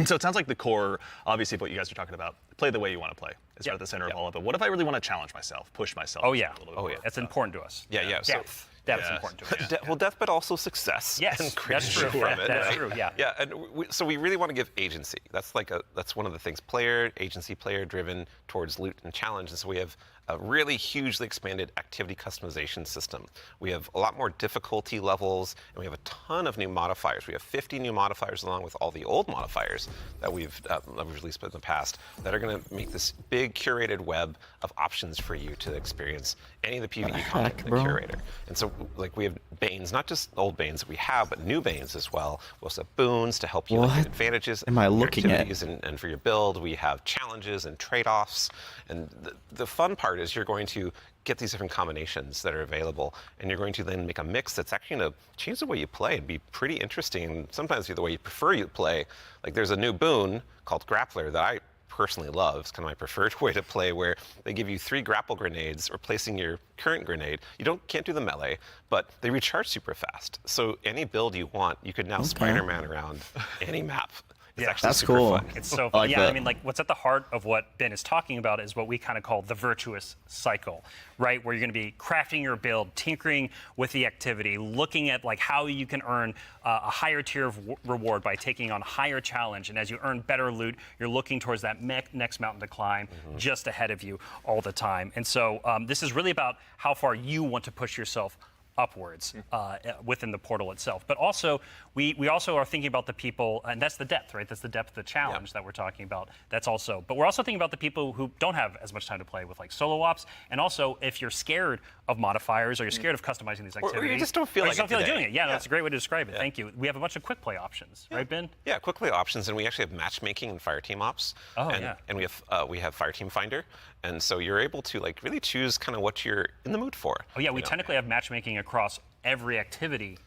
So it sounds like the core, obviously, of what you guys are talking about, play the way you want to play. It's at the center of all of it. What if I really want to challenge myself, push myself? Oh, yeah. A little bit more? That's important to us. Yeah. Depth. Depth's important to us. Well, depth, but also success. Yes, and that's true. from it, That's right? true. Yeah. Yeah, and so we really want to give agency. That's one of the things. Player agency, player driven towards loot and challenge. And so we have a really hugely expanded activity customization system. We have a lot more difficulty levels, and we have a ton of new modifiers. We have 50 new modifiers along with all the old modifiers that we've released in the past that are going to make this big curated web of options for you to experience any of the PvE content in the curator. And so, like, we have Banes, not just old Banes that we have, but new Banes as well. We also have boons to help you like, get advantages am I looking at? And for your build. We have challenges and trade-offs. And the fun part is you're going to get these different combinations that are available, and you're going to then make a mix that's actually going to change the way you play and be pretty interesting. Sometimes the way you prefer you play. Like, there's a new boon called Grappler that I personally love. It's kind of my preferred way to play, where they give you 3 grapple grenades replacing your current grenade. You can't do the melee, but they recharge super fast. So any build you want, you could now Spider-Man around any map. It's actually that's super cool. fun. It's so fun. I mean, like, what's at the heart of what Ben is talking about is what we kind of call the virtuous cycle, right? Where you're going to be crafting your build, tinkering with the activity, looking at like how you can earn a higher tier of reward by taking on a higher challenge. And as you earn better loot, you're looking towards that next mountain to climb just ahead of you all the time. And so this is really about how far you want to push yourself upwards within the portal itself. But also, we also are thinking about the people, and that's the depth, right? That's the depth of the challenge that we're talking about. That's also, but we're also thinking about the people who don't have as much time to play with like solo ops, and also if you're scared of modifiers or you're scared of customizing these activities. Or you just don't feel like doing it. Yeah, that's a great way to describe it. Thank you. We have a bunch of quick play options, right, Ben? Yeah, quick play options, and we actually have matchmaking and fire team ops. And we have fire team finder, and so you're able to like really choose kind of what you're in the mood for. Oh yeah, we technically have matchmaking across every activity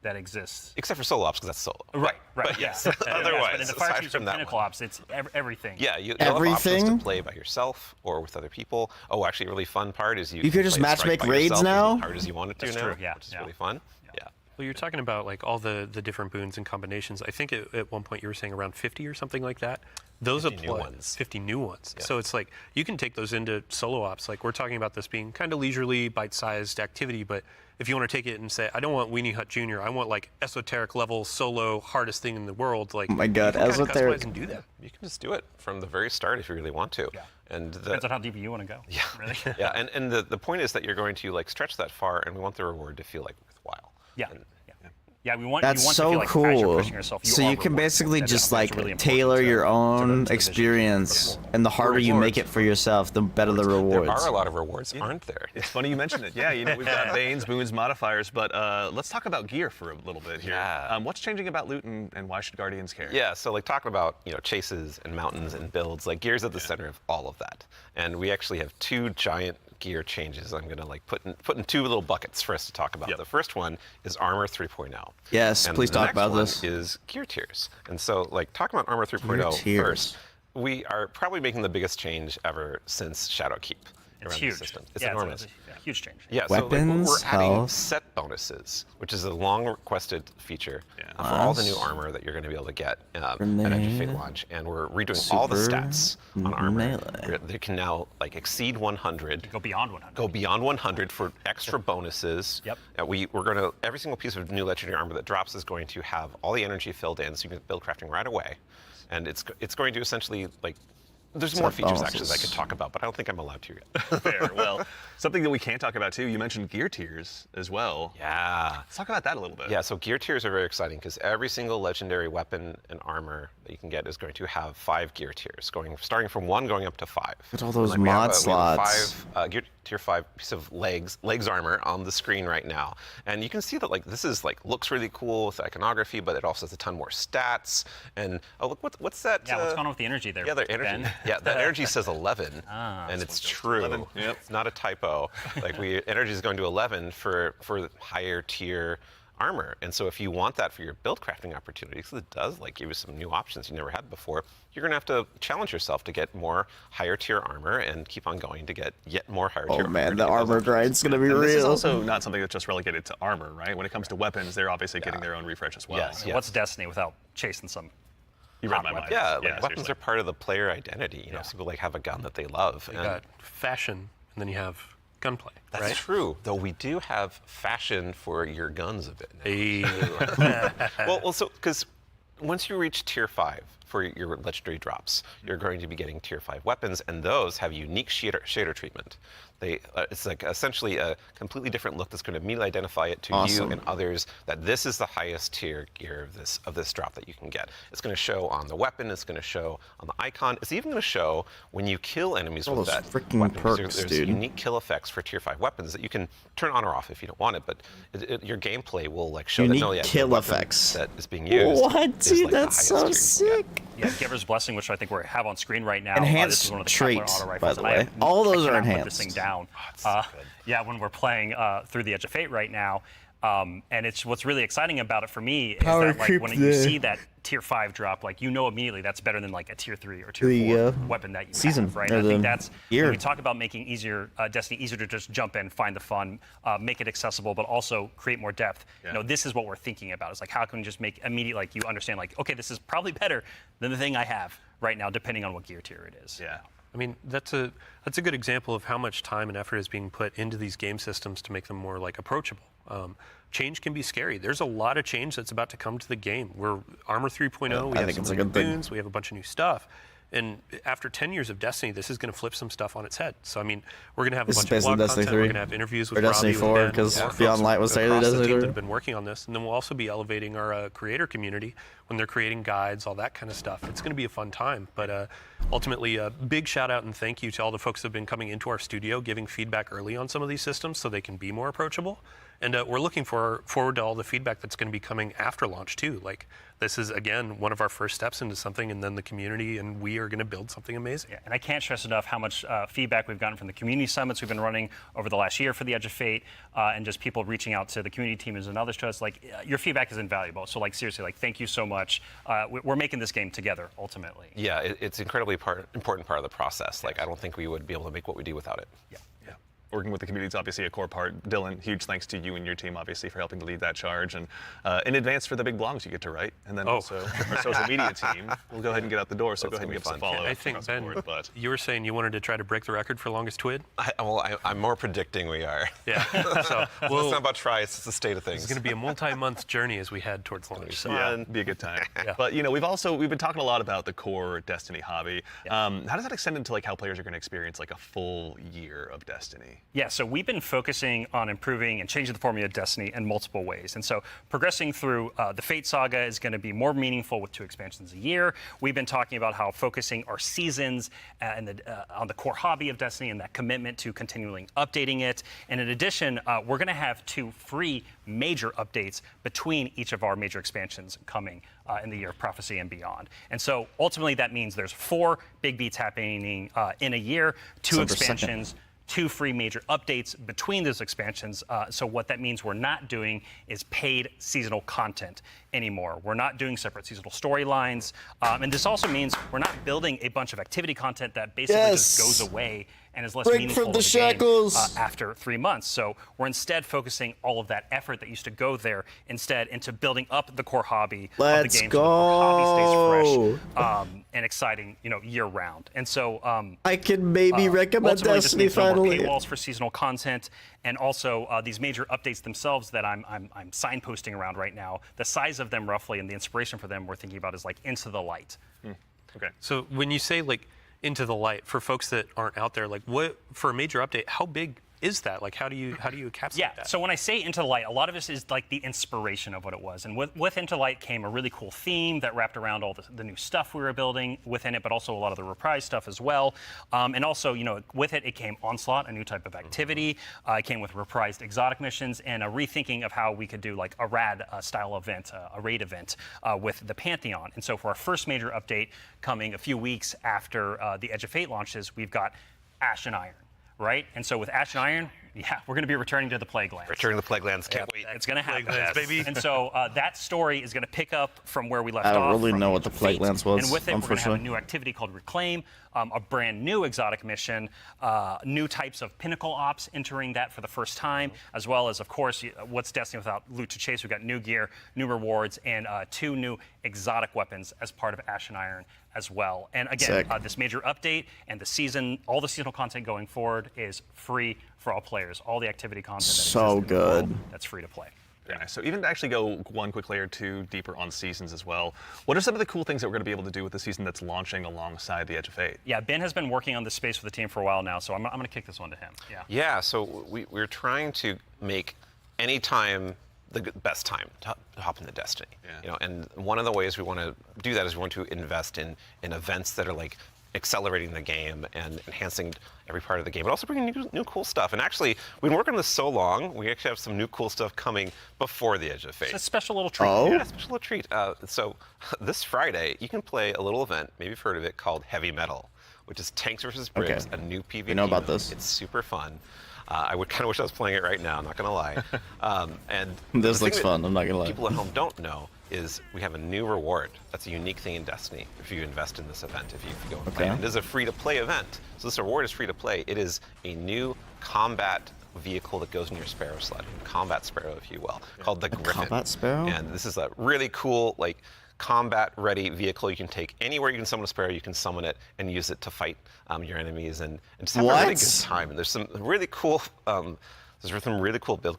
that exists. Except for solo ops, because that's solo. Right. But yes, But otherwise, in the fire aside teams from and that pinnacle one. ops, it's everything. Yeah, you'll have options to play by yourself or with other people. Oh, actually, a really fun part is you could just play a strike matchmake by raids yourself now? as hard as you want it to That's now, true, which is really fun. Yeah. Well, you're talking about like all the different boons and combinations. I think at one point you were saying around 50 or something like that. Those 50 new ones. 50 new ones. Yeah. So it's like you can take those into solo ops. Like we're talking about this being kind of leisurely, bite-sized activity, but if you want to take it and say, I don't want Weenie Hut Jr., I want like esoteric level solo hardest thing in the world. Like, oh my God, you can esoteric. customize and do that. You can just do it from the very start if you really want to. Yeah. And Depends on how deep you want to go. Yeah. Really. Yeah. And the point is that you're going to like stretch that far, and we want the reward to feel like worthwhile. Yeah. And, Yeah, we want That's you want so to feel like as you're cool. pushing yourself, So are you can rewarded. basically That's just something like that's really important tailor your to own the vision. experience, and the harder you make it for yourself, the better the rewards. There are a lot of rewards, aren't there? It's funny you mentioned it. Yeah, we've got Banes, boons, modifiers, but let's talk about gear for a little bit here. Yeah. What's changing about loot, and why should Guardians care? Yeah, so like talking about chases and mountains and builds, like gear's at the center of all of that. And we actually have 2 giant gear changes I'm going to like put in 2 little buckets for us to talk about. Yep. The first one is Armor 3.0. Yes, And please the talk next about one this. is gear tiers. And so like talking about Armor 3.0 tiers. first, we are probably making the biggest change ever since Shadowkeep. It's around huge. the system. It's yeah, enormous. It's a huge change. Yeah, Weapons, so like, we're adding health. set bonuses, which is a long-requested feature for all the new armor that you're going to be able to get at Edge of Fate launch. And we're redoing all the stats on armor. They can now like exceed 100. Go beyond 100. Go beyond 100 for extra bonuses. Yep. We're going to every single piece of new legendary armor that drops is going to have all the energy filled in, so you can build crafting right away. And it's going to essentially like. There's more features actually that I could talk about, but I don't think I'm allowed to yet. Fair. Well, something that we can talk about too, you mentioned gear tiers as well. Yeah. Let's talk about that a little bit. Yeah, so gear tiers are very exciting because every single legendary weapon and armor that you can get is going to have 5 gear tiers, starting from 1 going up to 5. Look at all those And we have mod slots. We have 5 gear tier 5 piece of legs armor on the screen right now, and you can see that like this is like looks really cool with iconography, but it also has a ton more stats. And oh look, what's that? Yeah, what's going on with the energy there? Yeah, the energy. Ben? Yeah, that energy says 11, and it's true. 11. Yep. It's not a typo. Like energy is going to 11 for higher tier armor, and so if you want that for your build crafting opportunities, it does like give you some new options you never had before. You're gonna have to challenge yourself to get more higher tier armor and keep on going to get yet more higher tier armor. Oh man, the armor grind's gonna be And real. this is also not something that's just relegated to armor, right? When it comes to weapons, they're obviously getting their own refresh as well. Yes. What's Destiny without chasing some? You read my mind. Yeah, like weapons seriously. are part of the player identity. You know, some people like have a gun that they love. You got fashion, and then you have gunplay. That's right? true, though we do have fashion for your guns a bit now. Hey. Well, so because once you reach tier 5, for your legendary drops. You're going to be getting tier 5 weapons, and those have unique shader treatment. It's like essentially a completely different look that's going to immediately identify it to you and others that this is the highest tier gear of this drop that you can get. It's going to show on the weapon. It's going to show on the icon. It's even going to show when you kill enemies with that freaking weapon. perks, There's dude. unique kill effects for tier 5 weapons that you can turn on or off if you don't want it, but your gameplay will like show Unique that no, yeah, kill the weapon effects that is being used. What, is, dude? like, the That's highest so tier. sick. Yeah, Giver's Blessing, which I think we have on screen right now. Enhanced this is one of the traits, Kepler auto by rifles, the and I way. have- All those I are cannot put this enhanced. thing down. Yeah, when we're playing through the Edge of Fate right now. And it's what's really exciting about it for me is that like when you see that tier 5 drop, like you know immediately that's better than like a tier 3 or tier 4 weapon that you have, right? I think that's when we talk about making Destiny easier to just jump in, find the fun, make it accessible, but also create more depth. You know, this is what we're thinking about. It's like how can we just make immediate, like you understand, like okay, this is probably better than the thing I have right now, depending on what gear tier it is. Yeah. I mean, that's a good example of how much time and effort is being put into these game systems to make them more like approachable. Change can be scary. There's a lot of change that's about to come to the game. We're Armor 3.0. We have some new boons. We have a bunch of new stuff. And after 10 years of Destiny, this is going to flip some stuff on its head. So I mean, we're going to have a bunch of blog content. We're going to have interviews with Destiny Robbie, 4, because Beyond Light was saying across the Destiny team 3 that have been working on this, and then we'll also be elevating our creator community when they're creating guides, all that kind of stuff. It's going to be a fun time. But ultimately, a big shout out and thank you to all the folks that have been coming into our studio, giving feedback early on some of these systems so they can be more approachable. And we're looking forward to all the feedback that's going to be coming after launch too. Like this is again one of our first steps into something, and then the community and we are going to build something amazing. Yeah, and I can't stress enough how much feedback we've gotten from the community summits we've been running over the last year for the Edge of Fate, and just people reaching out to the community teams and others to us. Like your feedback is invaluable. So like seriously, like thank you so much. We're making this game together ultimately. Yeah, it's incredibly important part of the process. Like I don't think we would be able to make what we do without it. Yeah. Working with the community is obviously a core part. Dylan, huge thanks to you and your team, obviously, for helping to lead that charge. And in advance for the big blogs you get to write. And then also our social media team will go ahead and get out the door. So go ahead and give us a follow. I think, Ben, you were saying you wanted to try to break the record for longest twid? I'm more predicting we are. Yeah. So it's not about try, it's the state of things. It's going to be a multi-month journey as we head towards launch. So. Yeah, be a good time. But, you know, we've been talking a lot about the core Destiny hobby. How does that extend into like how players are going to experience like a full year of Destiny? Yeah, so we've been focusing on improving and changing the formula of Destiny in multiple ways. And so progressing through the Fate Saga is going to be more meaningful with 2 expansions a year. We've been talking about how focusing our seasons on the core hobby of Destiny and that commitment to continually updating it. And in addition, we're going to have 2 free major updates between each of our major expansions coming in the year of prophecy and beyond. And so ultimately that means there's 4 big beats happening in a year, 2 expansions, 2 free major updates between those expansions. So what that means we're not doing is paid seasonal content anymore. We're not doing separate seasonal storylines. And this also means we're not building a bunch of activity content that basically just goes away and is less meaningful to the game after 3 months. So we're instead focusing all of that effort that used to go there instead into building up the core hobby of the game. So the core hobby stays fresh and exciting, you know, year round. And so I can maybe recommend Destiny finally. Paywalls for seasonal content, and also these major updates themselves that I'm signposting around right now. The size of them roughly and the inspiration for them we're thinking about is like Into the Light. Okay. So when you say like Into the Light, for folks that aren't out there, like what for a major update, how big is that? Like how do you encapsulate that? So when I say Into the Light, a lot of this is like the inspiration of what it was. And with Into the Light came a really cool theme that wrapped around all the new stuff we were building within it, but also a lot of the reprise stuff as well. And also, you know, with it came Onslaught, a new type of activity. It came with reprised exotic missions and a rethinking of how we could do like a rad style event, a raid event with the Pantheon. And so for our first major update coming a few weeks after the Edge of Fate launches, we've got Ash and Iron. Right? And so with Ash and Iron, we're going to be returning to the Plague Lands. Returning to the Plague Lands, can't wait. It's going to happen. Plague Lands, baby. And so that story is going to pick up from where we left off. I don't really know what the Fate. Plague Lands was, And with it, we're going to have a unfortunately. new activity called Reclaim, a brand new exotic mission, new types of pinnacle ops entering that for the first time, as well as, of course, what's Destiny without loot to chase? We've got new gear, new rewards, and 2 new exotic weapons as part of Ash and Iron as well. And again, this major update and the season, all the seasonal content going forward is free for all players. All the activity content that exists in the world, that's free to play. Very nice. So even to actually go one quick layer two deeper on seasons as well, what are some of the cool things that we're going to be able to do with the season that's launching alongside the Edge of Fate? Yeah, Ben has been working on this space with the team for a while now, so I'm going to kick this one to him. Yeah, so we're trying to make any time the best time to hop into Destiny. And one of the ways we want to do that is we want to invest in events that are like accelerating the game and enhancing every part of the game, but also bringing new cool stuff. And actually, we've been working on this so long, we actually have some new cool stuff coming before the Edge of Fate. It's a special little treat. Yeah, a special little treat. So this Friday, you can play a little event, maybe you've heard of it, called Heavy Metal, which is Tanks versus Briggs, a new PvP. We know about this. It's super fun. I would kind of wish I was playing it right now, I'm not going to lie. And this looks fun, I'm not going to lie. People at home don't know is we have a new reward. That's a unique thing in Destiny if you invest in this event, if you go and play it. It is a free-to-play event. So this reward is free-to-play. It is a new combat vehicle that goes in your Sparrow sled, a combat Sparrow, if you will, called the Griffin. Combat Sparrow? And this is a really cool, like, combat-ready vehicle you can take anywhere you can summon a Sparrow. You can summon it and use it to fight your enemies and just have a really good time. And there's some really cool build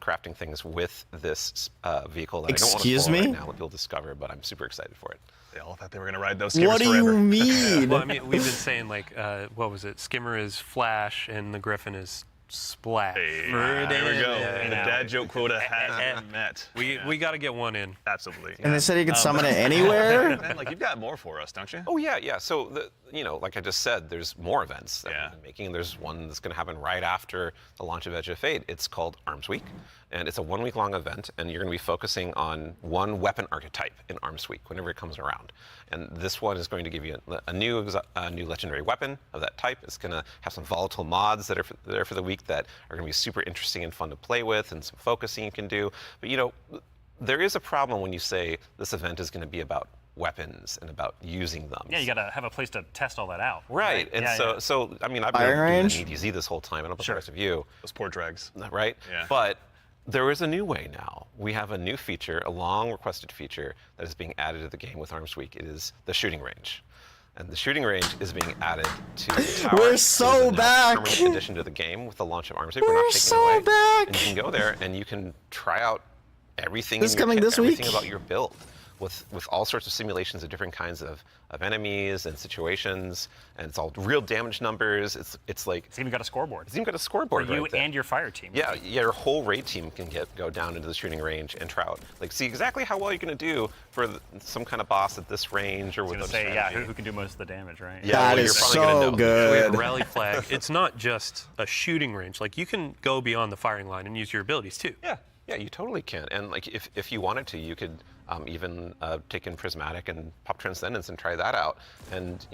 crafting things with this vehicle that I don't want to spoil right now that you'll discover, but I'm super excited for it. They all thought they were going to ride those skimmers forever. What do you mean? Well, I mean, we've been saying, like, what was it? Skimmer is Flash and the Griffin is Splash. Hey, there we go. The dad joke quota has been met. We got to get one in. Absolutely. And they said you could summon it anywhere? Man, like, you've got more for us, don't you? Oh, yeah. So, like I just said, there's more events that we've been making. There's one that's going to happen right after the launch of Edge of Fate. It's called Arms Week, and it's a 1 week long event, and you're going to be focusing on one weapon archetype in Arms Week whenever it comes around. And this one is going to give you a new legendary weapon of that type. It's going to have some volatile mods that are there for the week that are going to be super interesting and fun to play with, and some focusing you can do. But there is a problem when you say this event is going to be about weapons and about using them. Yeah, you got to have a place to test all that out. Right. And so I mean, I've been doing EDZ this whole time. I don't know about the rest of you. Those poor dregs. Right? Yeah. But there is a new way now. We have a new feature, a long requested feature that is being added to the game with Arms Week. It is the shooting range. And the shooting range is being added to the tower. We're so back! Permanent addition to the game with the launch of Arms Week. We're not taking it away. Back! And you can go there and you can try out everything this in your coming kit, this week? everything about your build. With all sorts of simulations of different kinds of enemies and situations, and it's all real damage numbers. It's like it's even got a scoreboard. It's even got a scoreboard for you right there. And your fire team. Yeah, your whole raid team can go down into the shooting range and try out, like, see exactly how well you're going to do for some kind of boss at this range or with this strategy. Who can do most of the damage, right? Yeah, that is so good. We have a rally flag. It's not just a shooting range. Like, you can go beyond the firing line and use your abilities too. Yeah, you totally can. And like, if you wanted to, you could even take in Prismatic and pop Transcendence and try that out. And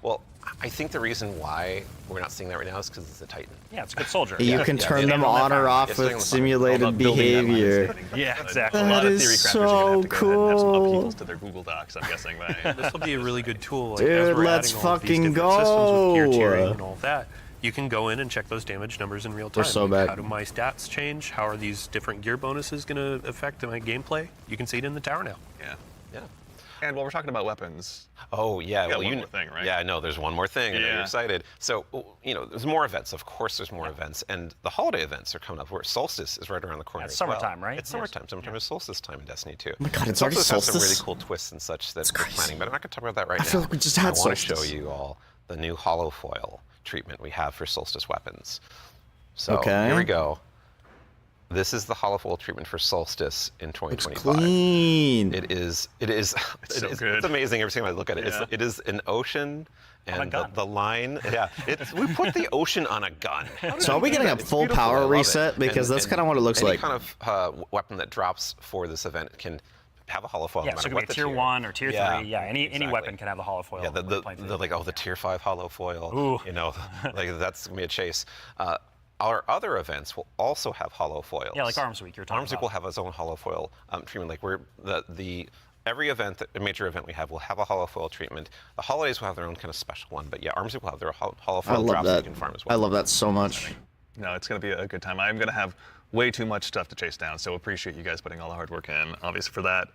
well, I think the reason why we're not seeing that right now is because it's a Titan. Yeah, it's a good soldier. You can turn them on or off with simulated behavior. Yeah, exactly. That is so cool. To their Google Docs, I'm guessing. This will be a really good tool. Like, Dude, as we're let's adding all of these fucking different systems with gear tiering go. and all that. You can go in and check those damage numbers in real time. We're so like, back. how do my stats change? How are these different gear bonuses going to affect my gameplay? You can see it in the tower now. Yeah. And while we're talking about weapons. Oh, yeah. Well, one more thing, right? Yeah, no, there's one more thing. I know you're excited. So, there's more events. Of course, there's more events. And the holiday events are coming up. Where Solstice is right around the corner. It's summertime, right? It's summertime. Summertime is solstice time in Destiny 2. Oh my God, it's already Solstice has some Solstice? really cool twists and such that we're planning, but I'm not going to talk about that right now. I feel like we just had I want to show Solstice. you all the new hollow foil treatment we have for Solstice weapons. So, here we go. This is the hollow foil treatment for Solstice in 2025. It's clean. It is. It's good. It's amazing every time I look at it. Yeah. It is an ocean, and gun. the line. Yeah, we put the ocean on a gun. So are we getting a full power reset? Because that's kind of what it looks like. Any kind of weapon that drops for this event can have a hollow foil. Yeah, no so it matter could be what a tier 1 or tier 3. Yeah, any exactly. weapon can have a hollow foil. Yeah, the tier 5 hollow foil. Ooh. Like that's gonna be a chase. Our other events will also have hollow foils. Yeah, like Arms Week you're talking Arms Week about. will have its own hollow foil treatment. Like every event, a major event we have, will have a hollow foil treatment. The holidays will have their own kind of special one, but yeah, Arms Week will have their hollow I foil love drops that that. you can farm as well. I love that so much. No, it's going to be a good time. I'm going to have way too much stuff to chase down, so appreciate you guys putting all the hard work in, obviously, for that.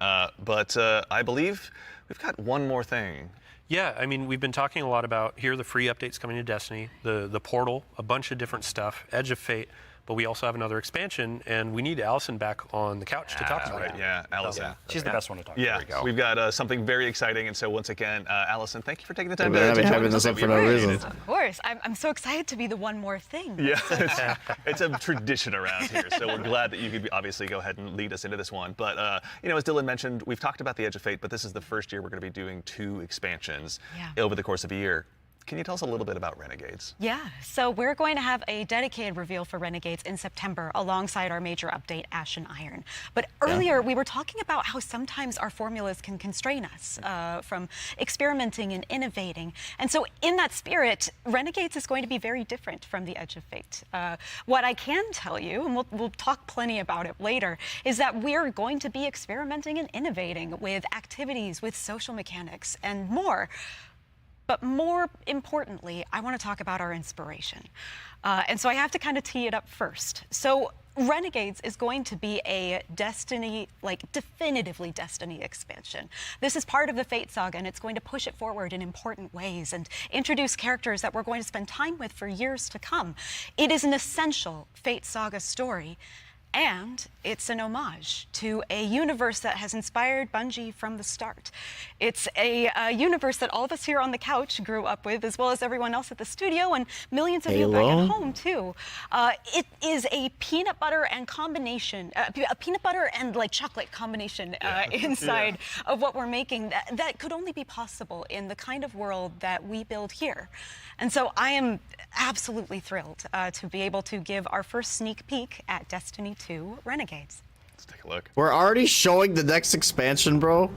But I believe we've got one more thing. Yeah, I mean, we've been talking a lot about, here are the free updates coming to Destiny, the portal, a bunch of different stuff, Edge of Fate. but we also have another expansion, and we need Allison back on the couch to talk about it. Yeah, Allison. She's the best one to talk Yeah, about. we've got something very exciting, and so once again, Allison, thank you for taking the time to having join us us. up for no reason. Of course. I'm so excited to be the one more thing. Yeah, it's a tradition around here, so we're glad that you could obviously go ahead and lead us into this one. But, as Dylan mentioned, we've talked about the Edge of Fate, but this is the first year we're going to be doing 2 expansions over the course of a year. Can you tell us a little bit about Renegades? Yeah, so we're going to have a dedicated reveal for Renegades in September alongside our major update, Ash and Iron. But earlier we were talking about how sometimes our formulas can constrain us from experimenting and innovating. And so in that spirit, Renegades is going to be very different from the Edge of Fate. What I can tell you, and we'll talk plenty about it later, is that we're going to be experimenting and innovating with activities, with social mechanics, and more. But more importantly, I want to talk about our inspiration. And so I have to kind of tee it up first. So Renegades is going to be a Destiny, definitively Destiny expansion. This is part of the Fate saga, and it's going to push it forward in important ways and introduce characters that we're going to spend time with for years to come. It is an essential Fate saga story. And it's an homage to a universe that has inspired Bungie from the start. It's a universe that all of us here on the couch grew up with, as well as everyone else at the studio and millions of you back at home too. It is a peanut butter and combination, a peanut butter and chocolate combination inside of what we're making that could only be possible in the kind of world that we build here. And so I am absolutely thrilled to be able to give our first sneak peek at Destiny 2 Renegades. Let's take a look. We're already showing the next expansion, bro.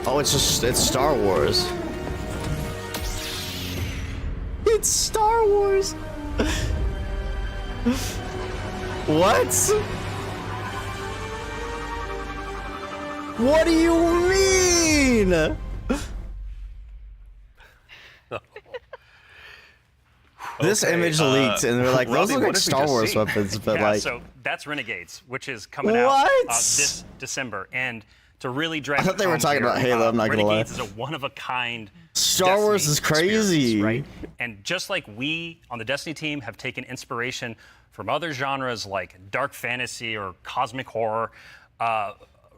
Oh, it's Star Wars. It's Star Wars. What? What do you mean? This image leaked, and they're like, those look like Star Wars weapons, but so that's Renegades, which is coming out this December. And to really drive I thought they were talking about Halo, I'm not gonna lie. Renegades is a one-of-a-kind Star Wars is crazy. Right? And just like we on the Destiny team have taken inspiration from other genres like dark fantasy or cosmic horror,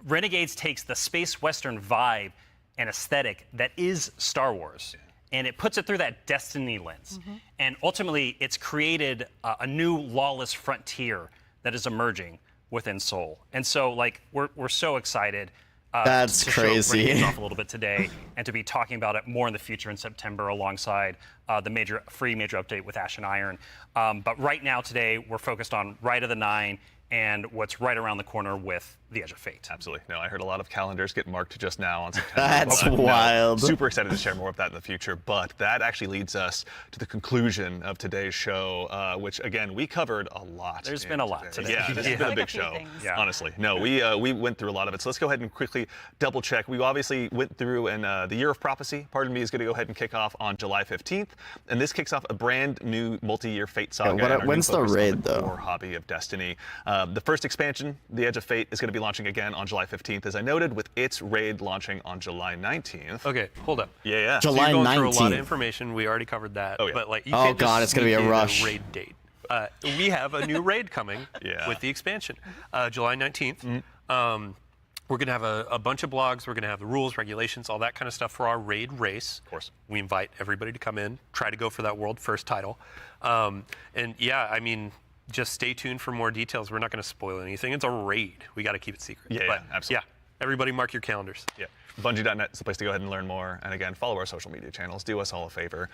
Renegades takes the space western vibe and aesthetic that is Star Wars, and it puts it through that Destiny lens. And ultimately, it's created a new lawless frontier that is emerging within Seoul. And so, we're so excited. That's to crazy. Show Renegades off a little bit today, and to be talking about it more in the future in September alongside the free major update with Ash and Iron. But right now, today, we're focused on Rite of the Nine and what's right around the corner with the Edge of Fate. Absolutely. No, I heard a lot of calendars get marked just now on September. That's wild. No, super excited to share more of that in the future, but that actually leads us to the conclusion of today's show, which, again, we covered a lot. There's been a lot today. Yeah, this has been a big show, honestly. No, we went through a lot of it, so let's go ahead and quickly double check. We obviously went through, and the Year of Prophecy, pardon me, is going to go ahead and kick off on July 15th, and this kicks off a brand new multi-year Fate saga. When's the raid, though? Core hobby of Destiny. The first expansion, The Edge of Fate, is going to be launching again on July 15th, as I noted, with its raid launching on July 19th. Okay, hold up. Yeah. July so you're going 19th. Through a lot of information. We already covered that. Oh, yeah. But you oh can't god, just it's gonna be a sneak in rush. Raid date. We have a new raid coming with the expansion, July 19th. We're going to have a bunch of blogs. We're going to have the rules, regulations, all that kind of stuff for our raid race. Of course. We invite everybody to come in, try to go for that world first title. And yeah, I mean, just stay tuned for more details. We're not going to spoil anything. It's a raid. We got to keep it secret. Yeah, absolutely. Yeah, everybody mark your calendars. Yeah. Bungie.net is the place to go ahead and learn more. And again, follow our social media channels. Do us all a favor.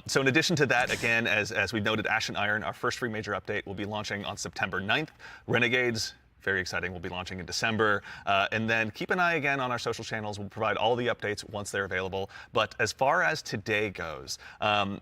So in addition to that, again, as we noted, Ash and Iron, our first free major update, will be launching on September 9th. Renegades, very exciting. We'll be launching in December. And then keep an eye again on our social channels. We'll provide all the updates once they're available. But as far as today goes,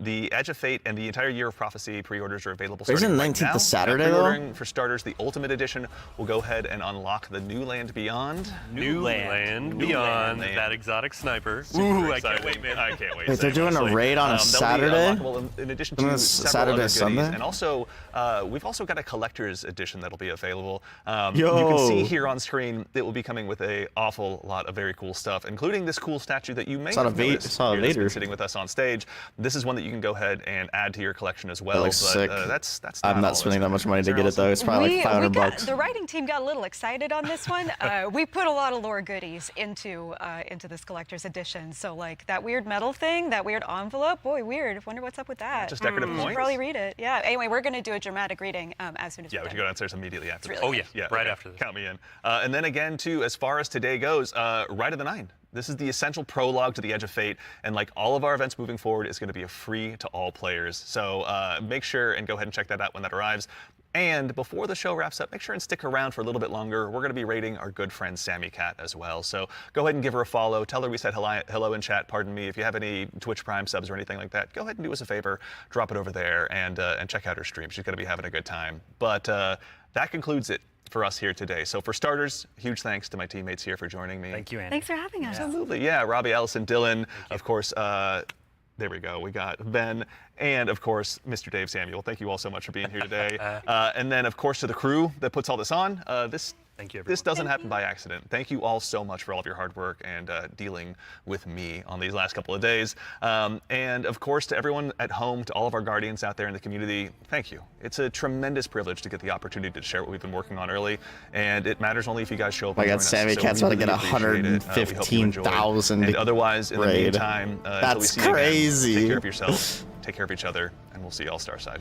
the Edge of Fate and the entire Year of Prophecy pre-orders are available starting Isn't right 19th now. a Saturday, though? Pre-ordering for starters, the Ultimate Edition will go ahead and unlock the New Land Beyond. New Land Beyond, that exotic sniper. Super Ooh, I exciting. can't wait, man. I can't wait. Wait, they're doing a honestly. raid on a They'll be Saturday? unlockable in addition Isn't to this several Saturday, other goodies. Sunday? And also, we've also got a collector's edition that'll be available. Yo. You can see here on screen, it will be coming with an awful lot of very cool stuff, including this cool statue that you may Saw have a noticed saw a here that's been Vader. sitting with us on stage. This is one that you can go ahead and add to your collection as well. looks sick. That's I'm not spending that much money to get it though. It's probably like $500. The writing team got a little excited on this one. We put a lot of lore goodies into this collector's edition. So like that weird metal thing, that weird envelope, boy, weird. Wonder what's up with that. Just decorative You should points? probably read it. Yeah. Anyway, we're going to do a dramatic reading as soon as Yeah, we we're should done. go downstairs immediately after. It's this. really Oh yeah, right after this. Count me in. And then again, too, as far as today goes, Ride of the Nine. This is the essential prologue to the Edge of Fate, and like all of our events moving forward, it's going to be a free to all players. So make sure and go ahead and check that out when that arrives. And before the show wraps up, make sure and stick around for a little bit longer. We're going to be rating our good friend Sammy Cat as well. So go ahead and give her a follow. Tell her we said hello in chat. Pardon me. If you have any Twitch Prime subs or anything like that, go ahead and do us a favor. Drop it over there and check out her stream. She's going to be having a good time. But that concludes it for us here today. So for starters, huge thanks to my teammates here for joining me. Thank you, Andy. Thanks for having us. Absolutely, yeah. Robbie, Allison, Dylan, of course. There we go. We got Ben and, of course, Mr. Dave Samuel. Thank you all so much for being here today. And then, of course, to the crew that puts all this on. Thank you, everyone. This doesn't happen by accident. Thank you all so much for all of your hard work and dealing with me on these last couple of days. And, of course, to everyone at home, to all of our guardians out there in the community, thank you. It's a tremendous privilege to get the opportunity to share what we've been working on early, and it matters only if you guys show up. My and God, join us. Sammy So Cat's we about to get really appreciate it. We hope you enjoy. 115,000 And otherwise, in the raid. meantime, until we That's see you again, crazy. take care of yourself, take care of each other, and we'll see you all Starside.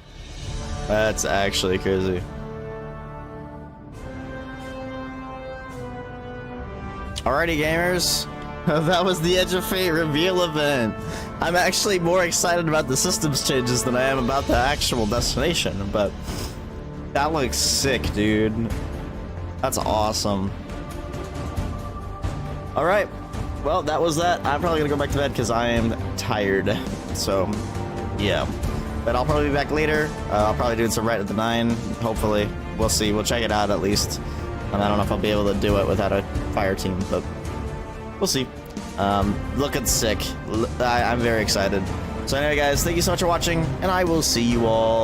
That's actually crazy. Alrighty, gamers. That was the Edge of Fate reveal event. I'm actually more excited about the systems changes than I am about the actual destination, but that looks sick, dude. That's awesome. Alright, well, that was that. I'm probably gonna go back to bed because I am tired. So, yeah. But I'll probably be back later. I'll probably do some Ride of the Nine, hopefully. We'll see. We'll check it out at least. And I don't know if I'll be able to do it without a fire team, but we'll see. Looking sick. I'm very excited. So anyway, guys, thank you so much for watching, and I will see you all